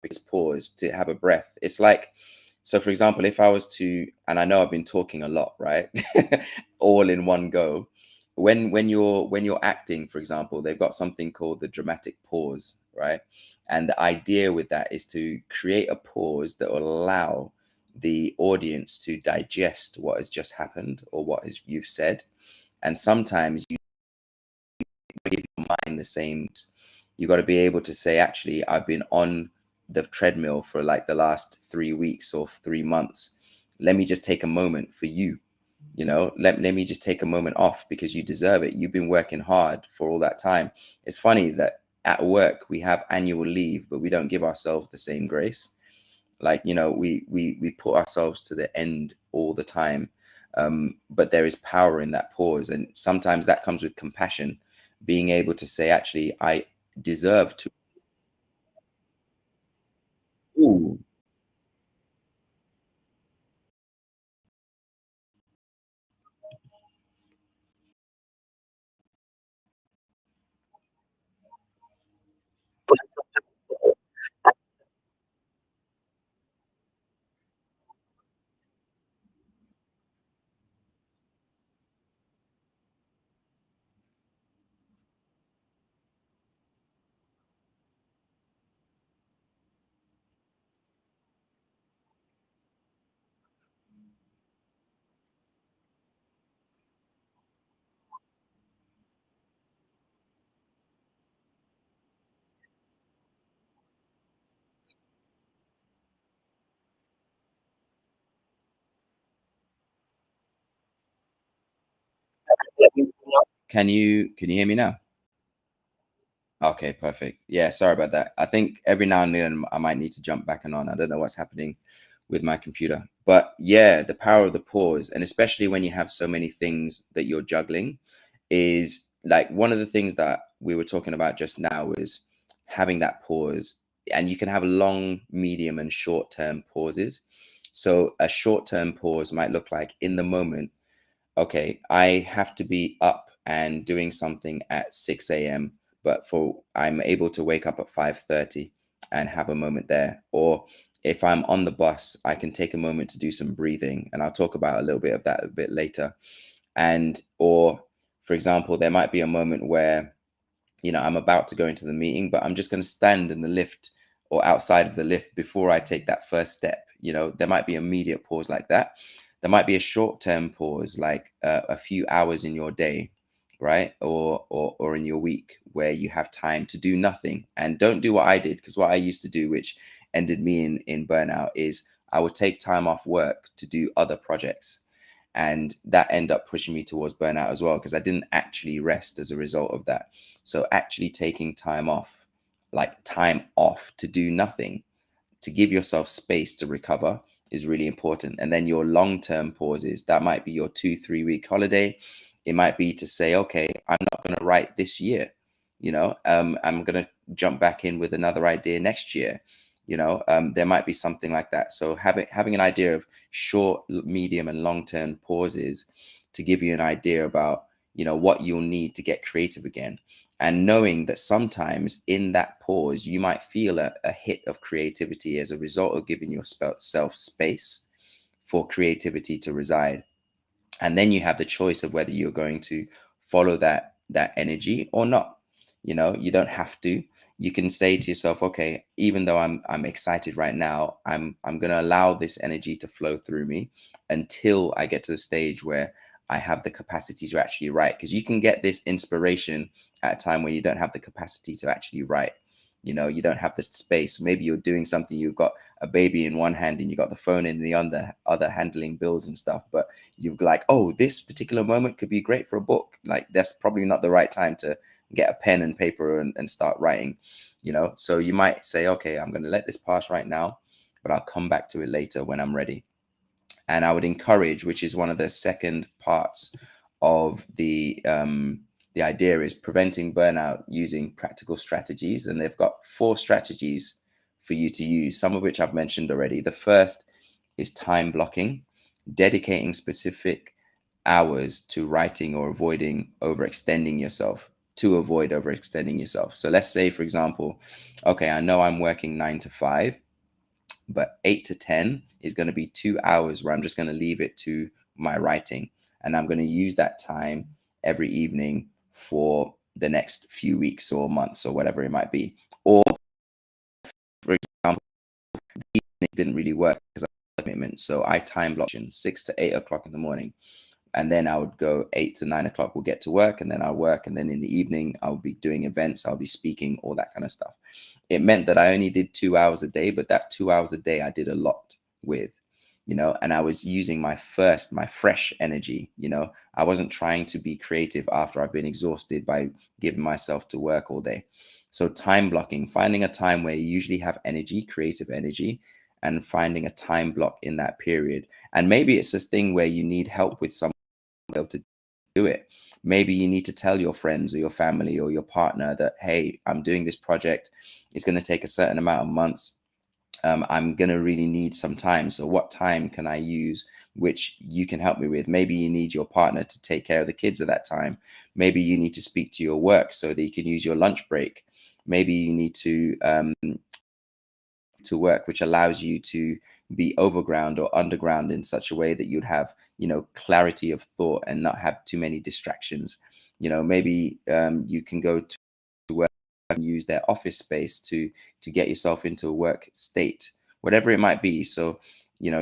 it's pause to have a breath. It's like, so for example, if I was to, and I know I've been talking a lot, right? All in one go. When you're acting, for example, they've got something called the dramatic pause, right? And the idea with that is to create a pause that will allow the audience to digest what has just happened or what has you've said. And sometimes you give your mind the same. You got to be able to say, actually, I've been on the treadmill for like the last 3 weeks or 3 months. Let me just take a moment for you. Let me just take a moment off because you deserve it. You've been working hard for all that time. It's funny that at work we have annual leave, but we don't give ourselves the same grace. Like, we put ourselves to the end all the time. But there is power in that pause, and sometimes that comes with compassion, being able to say, actually, I deserve to. Ooh. Can you hear me now? Okay, perfect. Yeah, sorry about that. I think every now and then I might need to jump back and on. I don't know what's happening with my computer. But yeah, the power of the pause, and especially when you have so many things that you're juggling, is like one of the things that we were talking about just now is having that pause. And you can have long, medium, and short term pauses. So a short term pause might look like in the moment, okay, I have to be up and doing something at 6 a.m., but for I'm able to wake up at 5:30 and have a moment there. Or if I'm on the bus, I can take a moment to do some breathing, and I'll talk about a little bit of that a bit later. And or for example, there might be a moment where I'm about to go into the meeting, but I'm just going to stand in the lift or outside of the lift before I take that first step. There might be immediate pause like that. There might be a short term pause, like a few hours in your day, right? Or in your week where you have time to do nothing and don't do what I did. Because what I used to do, which ended me in burnout, is I would take time off work to do other projects, and that ended up pushing me towards burnout as well because I didn't actually rest as a result of that. So actually taking time off, like time off to do nothing, to give yourself space to recover, is really important. And then your long-term pauses, that might be your 2 3 week holiday. It might be to say, okay, I'm not going to write this year. I'm going to jump back in with another idea next year. There might be something like that. So having an idea of short, medium, and long-term pauses to give you an idea about what you'll need to get creative again, and knowing that sometimes in that pause you might feel a hit of creativity as a result of giving yourself space for creativity to reside. And then you have the choice of whether you're going to follow that energy or not. You don't have to. you can say to yourself, okay, even though I'm excited right now, I'm going to allow this energy to flow through me until I get to the stage where I have the capacity to actually write. Because you can get this inspiration at a time when you don't have the capacity to actually write. You don't have the space. Maybe you're doing something, you've got a baby in one hand and you got the phone in the other handling bills and stuff, but you're like, oh, this particular moment could be great for a book. Like, that's probably not the right time to get a pen and paper and start writing. So you might say, okay, I'm going to let this pass right now, but I'll come back to it later when I'm ready. And I would encourage, which is one of the second parts of the idea, is preventing burnout using practical strategies. And they've got 4 strategies for you to use, some of which I've mentioned already. The first is time blocking, dedicating specific hours to writing or avoiding overextending yourself, to avoid overextending yourself. So let's say, for example, okay, I know I'm working 9 to 5, but 8 to 10 is going to be 2 hours where I'm just going to leave it to my writing. And I'm going to use that time every evening for the next few weeks or months or whatever it might be. Or, for example, it didn't really work because I had a commitment. So I time block 6 to 8 o'clock in the morning. And then I would go 8 to 9 o'clock, we'll get to work, and then I'll work. And then in the evening, I'll be doing events, I'll be speaking, all that kind of stuff. It meant that I only did 2 hours a day, but that 2 hours a day I did a lot with, and I was using my fresh energy. I wasn't trying to be creative after I've been exhausted by giving myself to work all day. So time blocking, finding a time where you usually have energy, creative energy, and finding a time block in that period. And maybe it's a thing where you need help with someone able to do it. Maybe you need to tell your friends or your family or your partner that, hey, I'm doing this project. It's going to take a certain amount of months. I'm going to really need some time. So what time can I use which you can help me with? Maybe you need your partner to take care of the kids at that time. Maybe you need to speak to your work so that you can use your lunch break. Maybe you need to work, which allows you to be overground or underground in such a way that you'd have, clarity of thought and not have too many distractions. Maybe you can go to work and use their office space to get yourself into a work state, whatever it might be. So,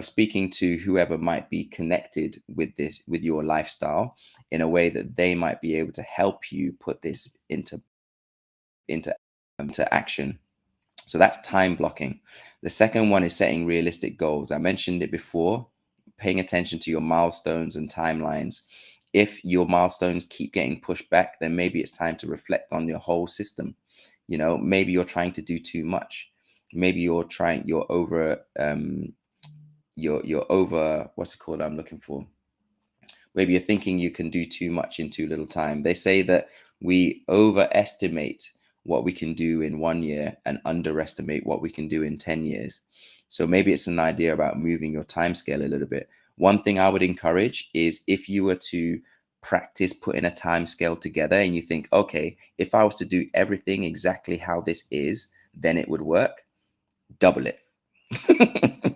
speaking to whoever might be connected with your lifestyle in a way that they might be able to help you put this into action. So that's time blocking. The second one is setting realistic goals. I mentioned it before, paying attention to your milestones and timelines. If your milestones keep getting pushed back, then maybe it's time to reflect on your whole system. Maybe you're trying to do too much. Maybe you're over, what's it called? I'm looking for. Maybe you're thinking you can do too much in too little time. They say that we overestimate what we can do in 1 year and underestimate what we can do in 10 years. So maybe it's an idea about moving your time scale a little bit. One thing I would encourage is, if you were to practice putting a time scale together and you think, okay, if I was to do everything exactly how this is, then it would work, double it.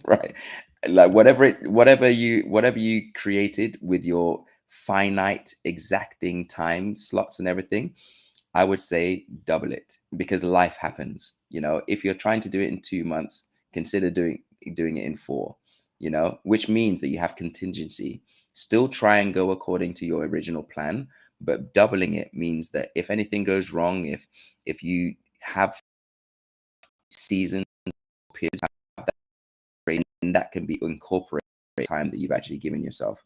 Right, like whatever you created with your finite exacting time slots and everything, I would say double it, because life happens. If you're trying to do it in 2 months, consider doing it in 4, which means that you have contingency. Still try and go according to your original plan, but doubling it means that if anything goes wrong, if you have seasons, periods that can be incorporated time that you've actually given yourself.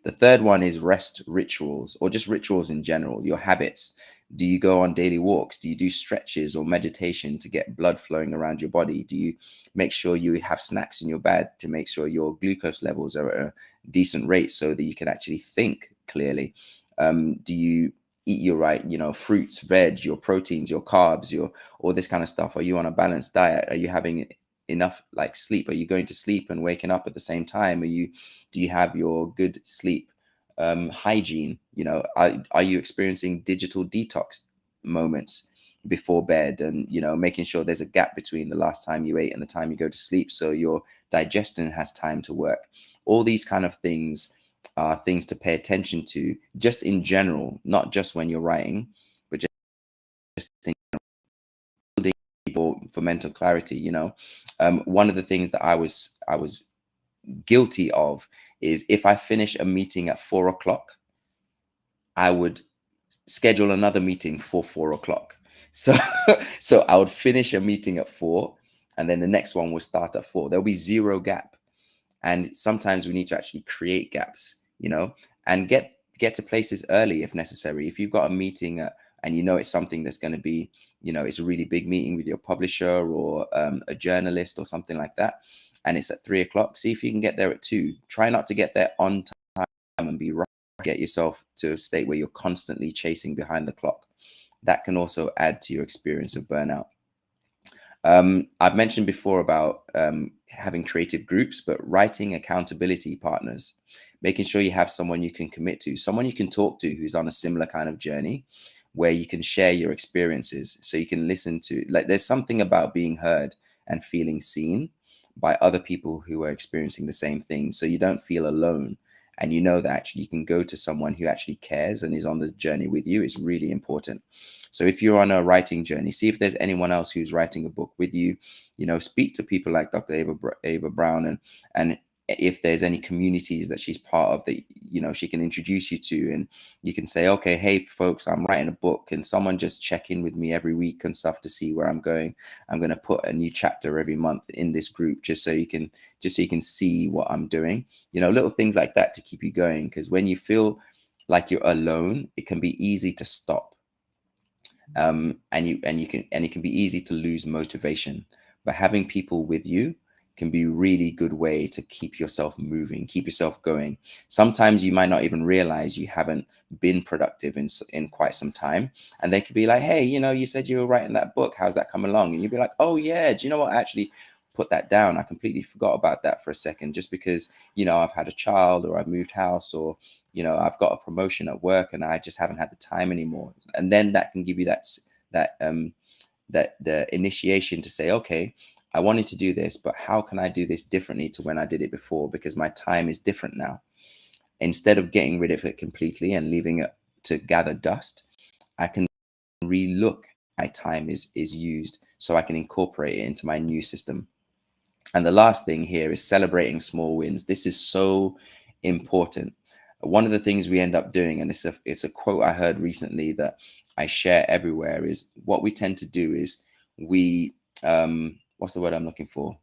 The third one is rest rituals, or just rituals in general, your habits. Do you go on daily walks? Do you do stretches or meditation to get blood flowing around your body? Do you make sure you have snacks in your bag to make sure your glucose levels are at a decent rate so that you can actually think clearly? Do you eat your right, fruits, veg, your proteins, your carbs, your all this kind of stuff? Are you on a balanced diet? Are you having enough sleep? Are you going to sleep and waking up at the same time? Do you have your good sleep hygiene? Are you experiencing digital detox moments before bed, and making sure there's a gap between the last time you ate and the time you go to sleep, so your digestion has time to work? All these kind of things are things to pay attention to, just in general, not just when you're writing, but just in general. sleep or for mental clarity. One of the things that I was guilty of is if I finish a meeting at 4 o'clock, I would schedule another meeting for 4 o'clock. So so I would finish a meeting at 4, and then the next one will start at 4. There'll be zero gap. And sometimes we need to actually create gaps, and get to places early if necessary. If you've got a meeting and it's something that's going to be, it's a really big meeting with your publisher or a journalist or something like that, and it's at 3 o'clock, see if you can get there at 2. Try not to get there on time and be right. Get yourself to a state where you're constantly chasing behind the clock. That can also add to your experience of burnout. I've mentioned before about having creative groups, but writing accountability partners, making sure you have someone you can commit to, someone you can talk to who's on a similar kind of journey, where you can share your experiences. So you can listen to, like, there's something about being heard and feeling seen by other people who are experiencing the same thing. So you don't feel alone. And that actually you can go to someone who actually cares and is on the journey with you. It's really important. So if you're on a writing journey, see if there's anyone else who's writing a book with you. Speak to people like Dr. Ava Brown, and if there's any communities that she's part of that she can introduce you to, and you can say, okay, hey folks, I'm writing a book, and someone just check in with me every week and stuff to see where I'm going. I'm going to put a new chapter every month in this group, just so you can see what I'm doing. Little things like that to keep you going, because when you feel like you're alone, it can be easy to stop. And it can be easy to lose motivation, but having people with you can be a really good way to keep yourself moving, keep yourself going. Sometimes you might not even realize you haven't been productive in quite some time, and they could be like, hey, you said you were writing that book, how's that come along? And you'd be like, oh yeah, do you know what, actually put that down, I completely forgot about that for a second, just because I've had a child, or I've moved house, or I've got a promotion at work and I just haven't had the time anymore. And then that can give you that the initiation to say, okay, I wanted to do this, but how can I do this differently to when I did it before? Because my time is different now. Instead of getting rid of it completely and leaving it to gather dust, I can relook my time is used, so I can incorporate it into my new system. And the last thing here is celebrating small wins. This is so important. One of the things we end up doing, and it's a quote I heard recently that I share everywhere, is what we tend to do is we what's the word I'm looking for?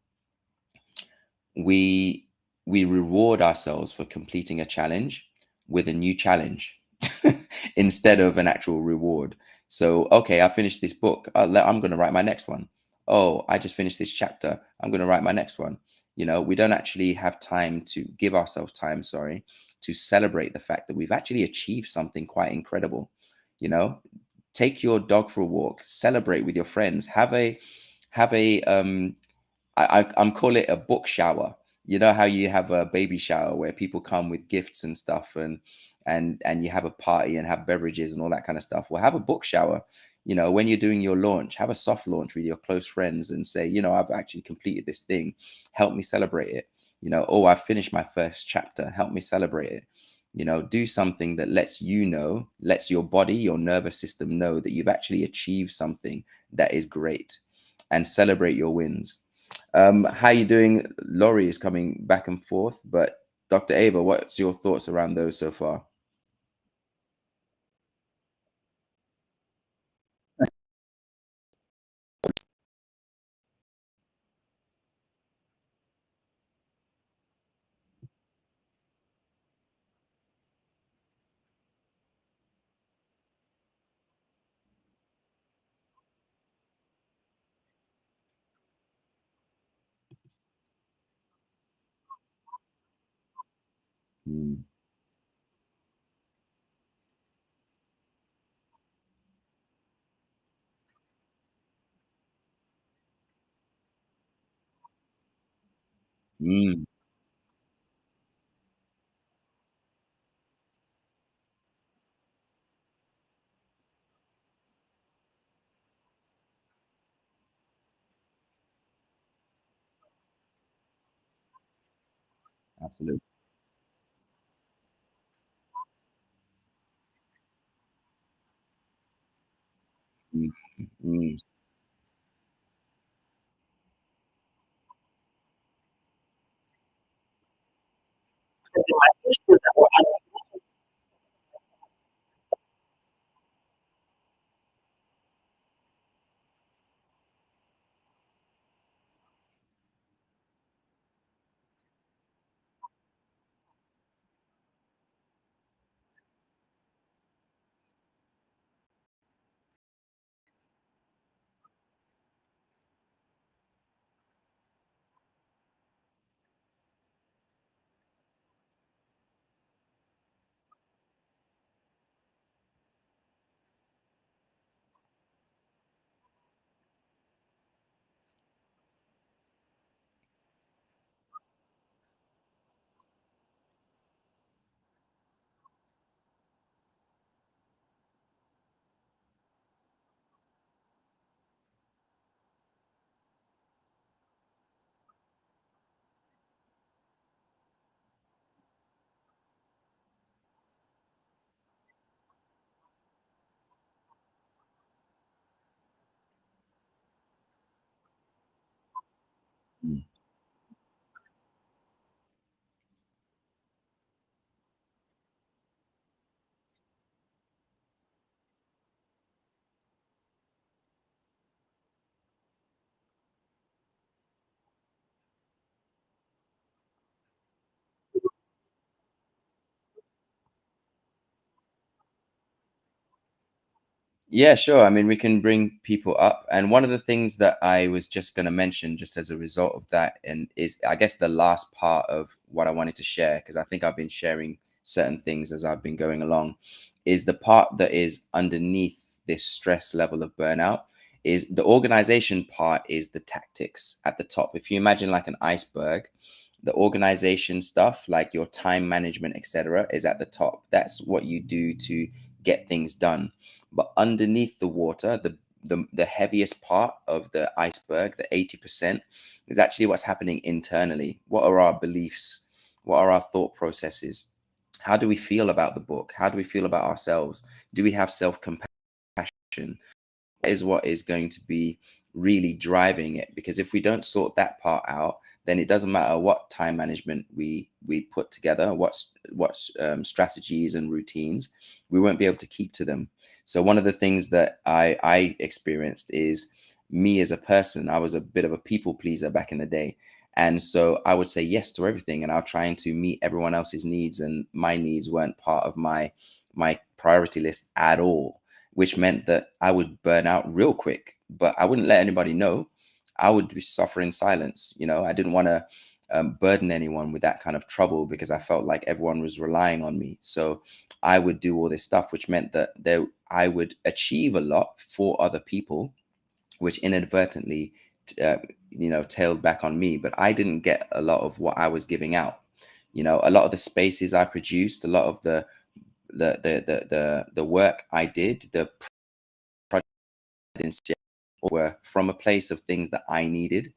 We we reward ourselves for completing a challenge with a new challenge instead of an actual reward. So, okay, I finished this book. I'm going to write my next one. Oh, I just finished this chapter. I'm going to write my next one. We don't actually have time to give ourselves time, sorry, to celebrate the fact that we've actually achieved something quite incredible. You know, take your dog for a walk, celebrate with your friends, have a I'm call it a book shower. You know how you have a baby shower where people come with gifts and stuff, and you have a party and have beverages and all that kind of stuff. Well, have a book shower. When you're doing your launch, have a soft launch with your close friends and say, I've actually completed this thing. Help me celebrate it. Oh, I've finished my first chapter. Help me celebrate it. Do something that lets your body, your nervous system know that you've actually achieved something that is great, and celebrate your wins. How you doing? Laurie is coming back and forth, but Dr. Ava, what's your thoughts around those so far? Mm, mm, absolutely. Mm, mm, Mm. Yeah, sure. I mean, we can bring people up. And one of the things that I was just going to mention, just as a result of that, and is, I guess, the last part of what I wanted to share, because I think I've been sharing certain things as I've been going along, is the part that is underneath this stress level of burnout. Is the organization part, is the tactics at the top. If you imagine like an iceberg, the organization stuff, like your time management, etc., is at the top. That's what you do to get things done. But underneath the water, the heaviest part of the iceberg, the 80%, is actually what's happening internally. What are our beliefs? What are our thought processes? How do we feel about the book? How do we feel about ourselves? Do we have self-compassion? Is what is going to be really driving it, because if we don't sort that part out, then it doesn't matter what time management we put together, what strategies and routines, we won't be able to keep to them. So one of the things that I experienced is, me as a person, I was a bit of a people pleaser back in the day, and so I would say yes to everything, and I was trying to meet everyone else's needs, and my needs weren't part of my priority list at all, which meant that I would burn out real quick, but I wouldn't let anybody know. I would be suffer in silence. I didn't want to burden anyone with that kind of trouble, because I felt like everyone was relying on me. So I would do all this stuff, which meant that I would achieve a lot for other people, which inadvertently, uh, tailed back on me. But I didn't get a lot of what I was giving out. A lot of the spaces I produced, a lot of the work I did, the projects were from a place of things that I needed,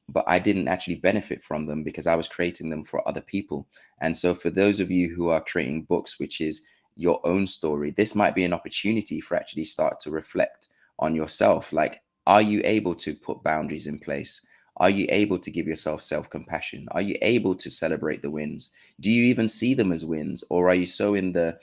but I didn't actually benefit from them because I was creating them for other people. And so, for those of you who are creating books, which is your own story, this might be an opportunity for actually start to reflect on yourself. Like, are you able to put boundaries in place? Are you able to give yourself self-compassion? Are you able to celebrate the wins? Do you even see them as wins, or are you so in the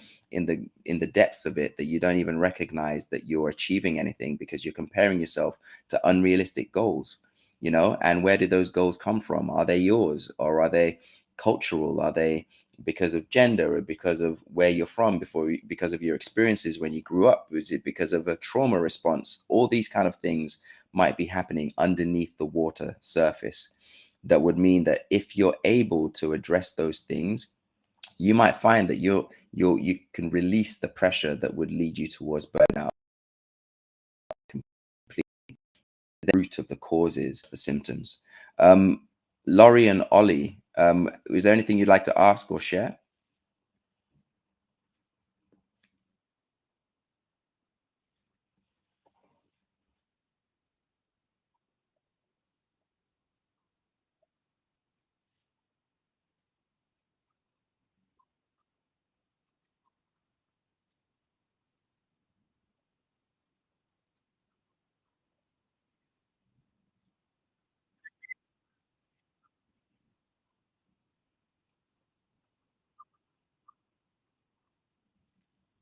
depths of it that you don't even recognize that you're achieving anything, because you're comparing yourself to unrealistic goals? And where did those goals come from? Are they yours, or are they cultural? Are they because of gender, or because of where you're from because of your experiences when you grew up? Is it because of a trauma response? All these kind of things might be happening underneath the water surface, that would mean that if you're able to address those things, you might find that you can release the pressure that would lead you towards burnout. The root of the causes, the symptoms. Laurie and Ollie, is there anything you'd like to ask or share?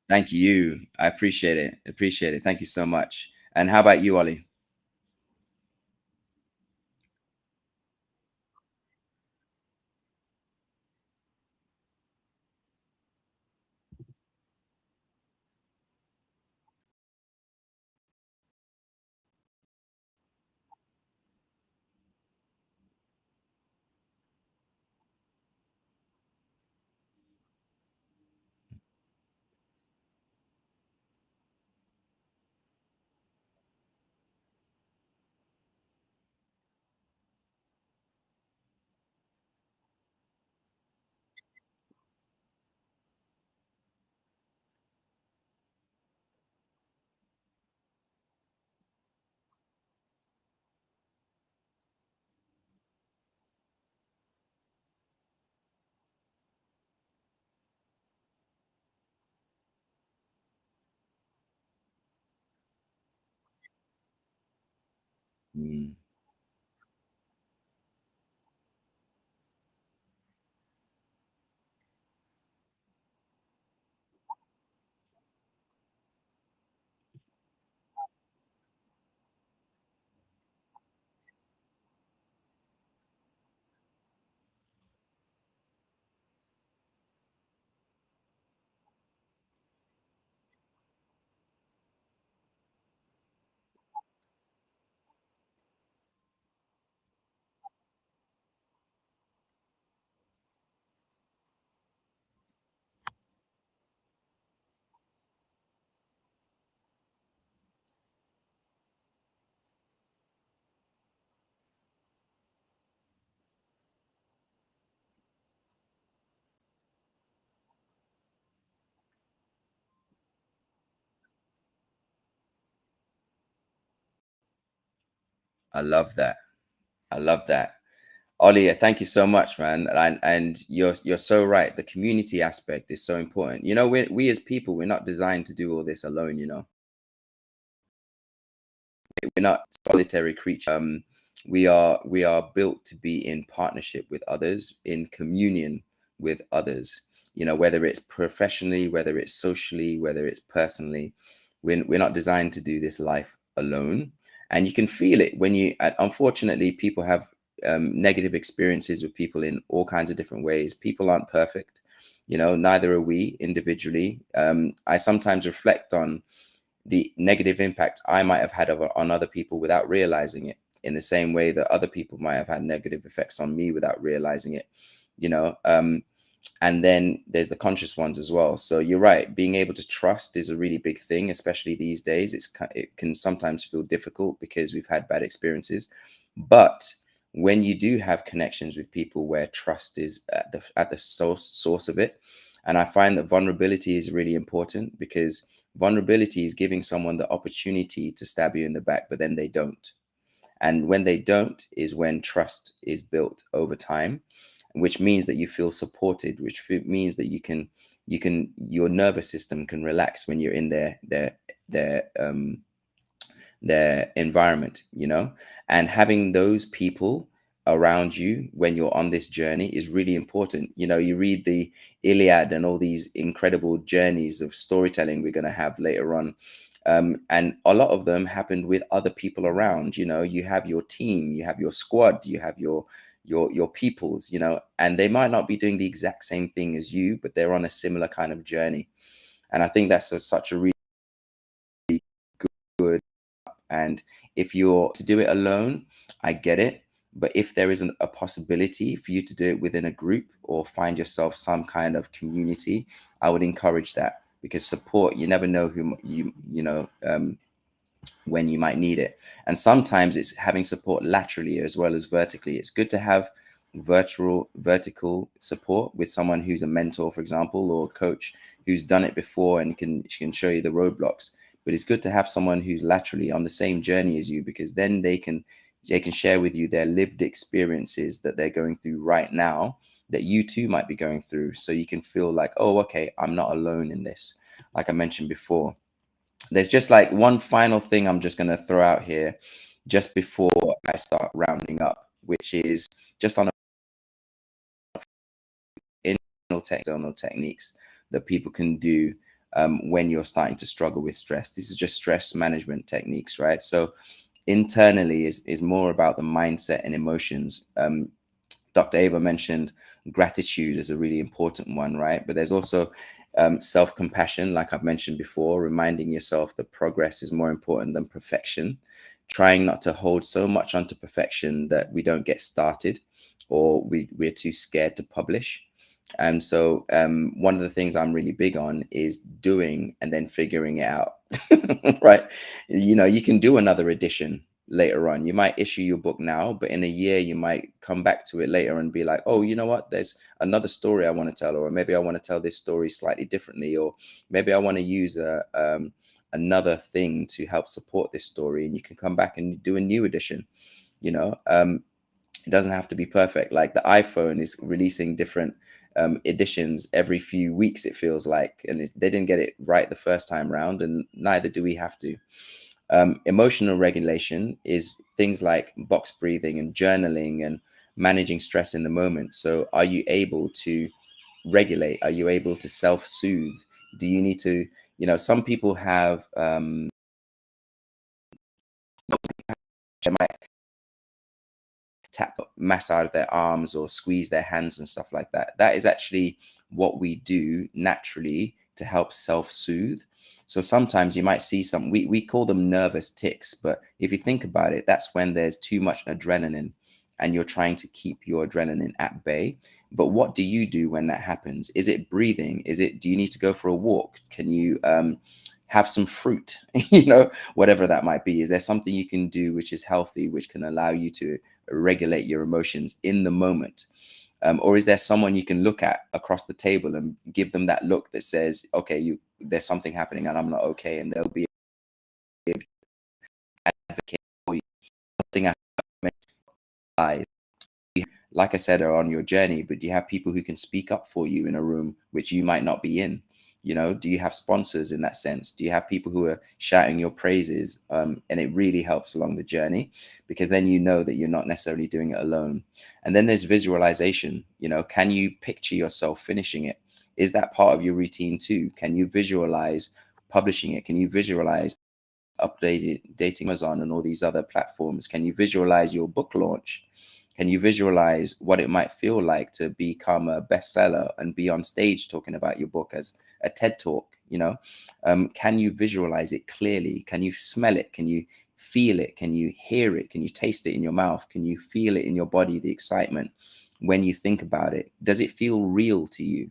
Thank you. I appreciate it. Appreciate it. Thank you so much. And how about you, Ollie? Mm, I love that. I love that. Ollie, thank you so much, man. And you're so right. The community aspect is so important. You know, we as people, we're not designed to do all this alone, you know. We're not solitary creatures. We are built to be in partnership with others, in communion with others. You know, whether it's professionally, whether it's socially, whether it's personally, we're not designed to do this life alone. And you can feel it when you. Unfortunately, people have negative experiences with people in all kinds of different ways. People aren't perfect. You know, neither are we individually. I sometimes reflect on the negative impact I might have had on other people without realizing it, in the same way that other people might have had negative effects on me without realizing it, you know. And then there's the conscious ones as well. So you're right, being able to trust is a really big thing, especially these days. It can sometimes feel difficult because we've had bad experiences, but when you do have connections with people where trust is at the source of it. And I find that vulnerability is really important, because vulnerability is giving someone the opportunity to stab you in the back, but then they don't. And when they don't is when trust is built over time, which means that you feel supported, which means that your nervous system can relax when you're in their environment, you know. And having those people around you when you're on this journey is really important. You know, you read the Iliad and all these incredible journeys of storytelling we're going to have later on, and a lot of them happened with other people around. You know, you have your team, you have your squad, you have your peoples, you know, and they might not be doing the exact same thing as you, but they're on a similar kind of journey. And I think that's such a really good. And if you're to do it alone, I get it. But if there isn't a possibility for you to do it within a group or find yourself some kind of community, I would encourage that, because support, you never know who you know, when you might need it. And sometimes it's having support laterally as well as vertically. It's good to have vertical support with someone who's a mentor, for example, or a coach who's done it before and can show you the roadblocks. But it's good to have someone who's laterally on the same journey as you, because then they can share with you their lived experiences that they're going through right now, that you too might be going through. So you can feel like, oh, okay, I'm not alone in this. Like I mentioned before, there's just like one final thing I'm just going to throw out here just before I start rounding up, which is just on internal external techniques that people can do when you're starting to struggle with stress. This is just stress management techniques, right? So internally is more about the mindset and emotions. Dr. Ava mentioned gratitude is a really important one, right? But there's also self-compassion, like I've mentioned before, reminding yourself that progress is more important than perfection, trying not to hold so much onto perfection that we don't get started or we're too scared to publish. And so one of the things I'm really big on is doing and then figuring it out, right? You know, you can do another edition later on. You might issue your book now, but in a year, you might come back to it later and be like, oh, you know what? There's another story I want to tell, or maybe I want to tell this story slightly differently, or maybe I want to use another thing to help support this story. And you can come back and do a new edition, you know? It doesn't have to be perfect. Like the iPhone is releasing different editions every few weeks, it feels like, and they didn't get it right the first time round, and neither do we have to. Emotional regulation is things like box breathing and journaling and managing stress in the moment. So are you able to regulate? Are you able to self-soothe? Do you need to, you know, some people have they might tap, massage their arms or squeeze their hands and stuff like that. That is actually what we do naturally to help self-soothe. So sometimes you might see some, we call them nervous tics, but if you think about it, that's when there's too much adrenaline and you're trying to keep your adrenaline at bay. But what do you do when that happens? Is it breathing? Do you need to go for a walk? Can you have some fruit, you know, whatever that might be? Is there something you can do which is healthy, which can allow you to regulate your emotions in the moment? Or is there someone you can look at across the table and give them that look that says, okay, there's something happening and I'm not okay, and they'll be able to advocate for you. Something I like I said, are on your journey, but do you have people who can speak up for you in a room which you might not be in? You know, do you have sponsors in that sense? Do you have people who are shouting your praises? And it really helps along the journey, because then you know that you're not necessarily doing it alone. And then there's visualization. You know, can you picture yourself finishing it? Is that part of your routine too? Can you visualize publishing it? Can you visualize dating Amazon and all these other platforms? Can you visualize your book launch? Can you visualize what it might feel like to become a bestseller and be on stage talking about your book as a TED talk? You know, can you visualize it clearly? Can you smell it? Can you feel it? Can you hear it? Can you taste it in your mouth? Can you feel it in your body, the excitement when you think about it? Does it feel real to you?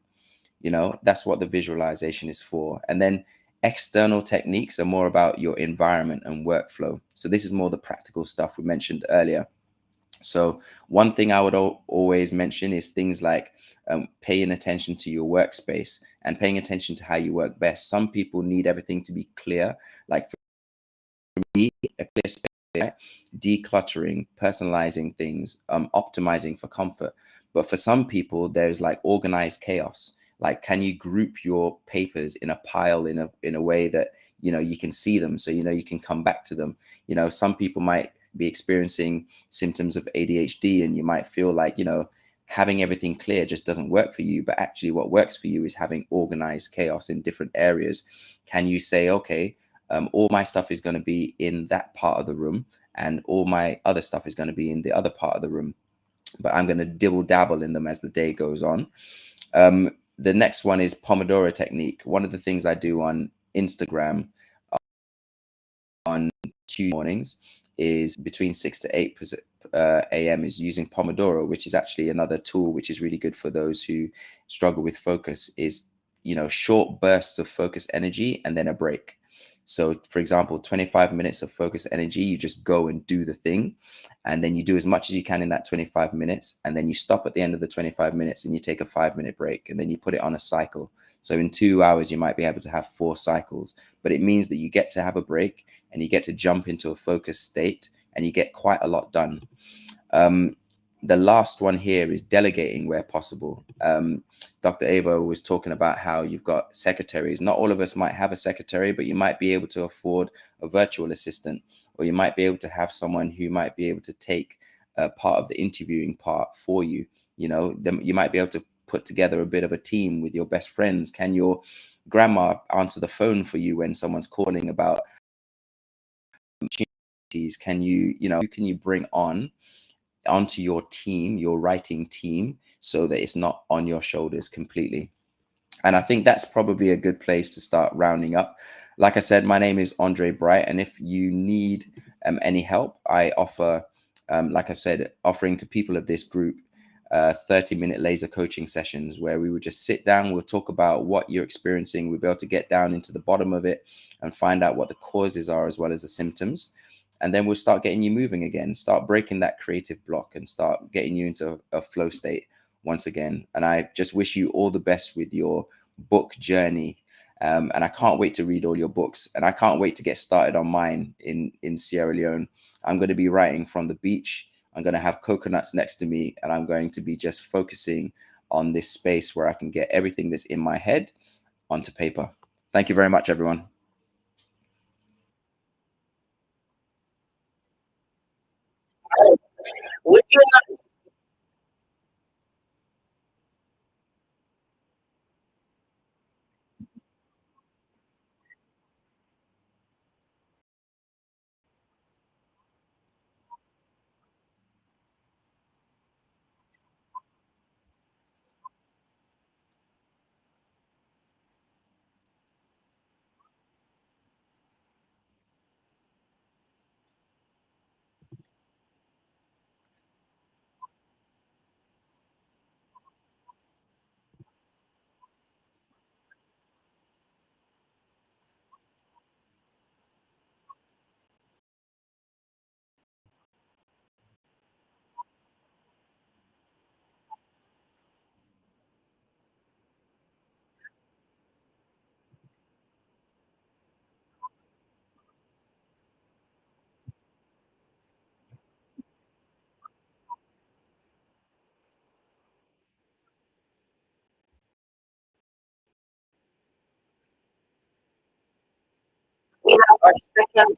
You know, that's what the visualization is for. And then external techniques are more about your environment and workflow. So this is more the practical stuff we mentioned earlier. So one thing I would always mention is things like paying attention to your workspace and paying attention to how you work best. Some people need everything to be clear. Like for me, a clear space, right? Decluttering, personalizing things, optimizing for comfort. But for some people, there's like organized chaos. Like, can you group your papers in a pile in a way that, you know, you can see them, so you know you can come back to them? You know, some people might be experiencing symptoms of ADHD, and you might feel like, you know, having everything clear just doesn't work for you. But actually, what works for you is having organized chaos in different areas. Can you say, okay, all my stuff is going to be in that part of the room, and all my other stuff is going to be in the other part of the room, but I'm going to dibble dabble in them as the day goes on. The next one is Pomodoro technique. One of the things I do on Instagram on Tuesday mornings is between 6 to 8 a.m. is using Pomodoro, which is actually another tool which is really good for those who struggle with focus. Is, you know, short bursts of focus energy and then a break. So for example, 25 minutes of focus energy, you just go and do the thing, and then you do as much as you can in that 25 minutes, and then you stop at the end of the 25 minutes and you take a 5-minute break, and then you put it on a cycle. So in 2 hours, you might be able to have 4 cycles, but it means that you get to have a break and you get to jump into a focused state, and you get quite a lot done. The last one here is delegating where possible. Dr. Ava was talking about how you've got secretaries. Not all of us might have a secretary, but you might be able to afford a virtual assistant, or you might be able to have someone who might be able to take part of the interviewing part for you. You know, you might be able to put together a bit of a team with your best friends. Can your grandma answer the phone for you when someone's calling about opportunities? Can you, who can you bring onto your team, your writing team, so that it's not on your shoulders completely? And I think that's probably a good place to start rounding up. Like I said, my name is Andre Bright, and if you need any help, I offer, like I said, offering to people of this group 30-minute laser coaching sessions where we would just sit down, we'll talk about what you're experiencing, we'll be able to get down into the bottom of it and find out what the causes are as well as the symptoms. And then we'll start getting you moving again, start breaking that creative block and start getting you into a flow state once again. And I just wish you all the best with your book journey. And I can't wait to read all your books, and I can't wait to get started on mine in Sierra Leone. I'm going to be writing from the beach. I'm going to have coconuts next to me, and I'm going to be just focusing on this space where I can get everything that's in my head onto paper. Thank you very much, everyone. Would you We have our second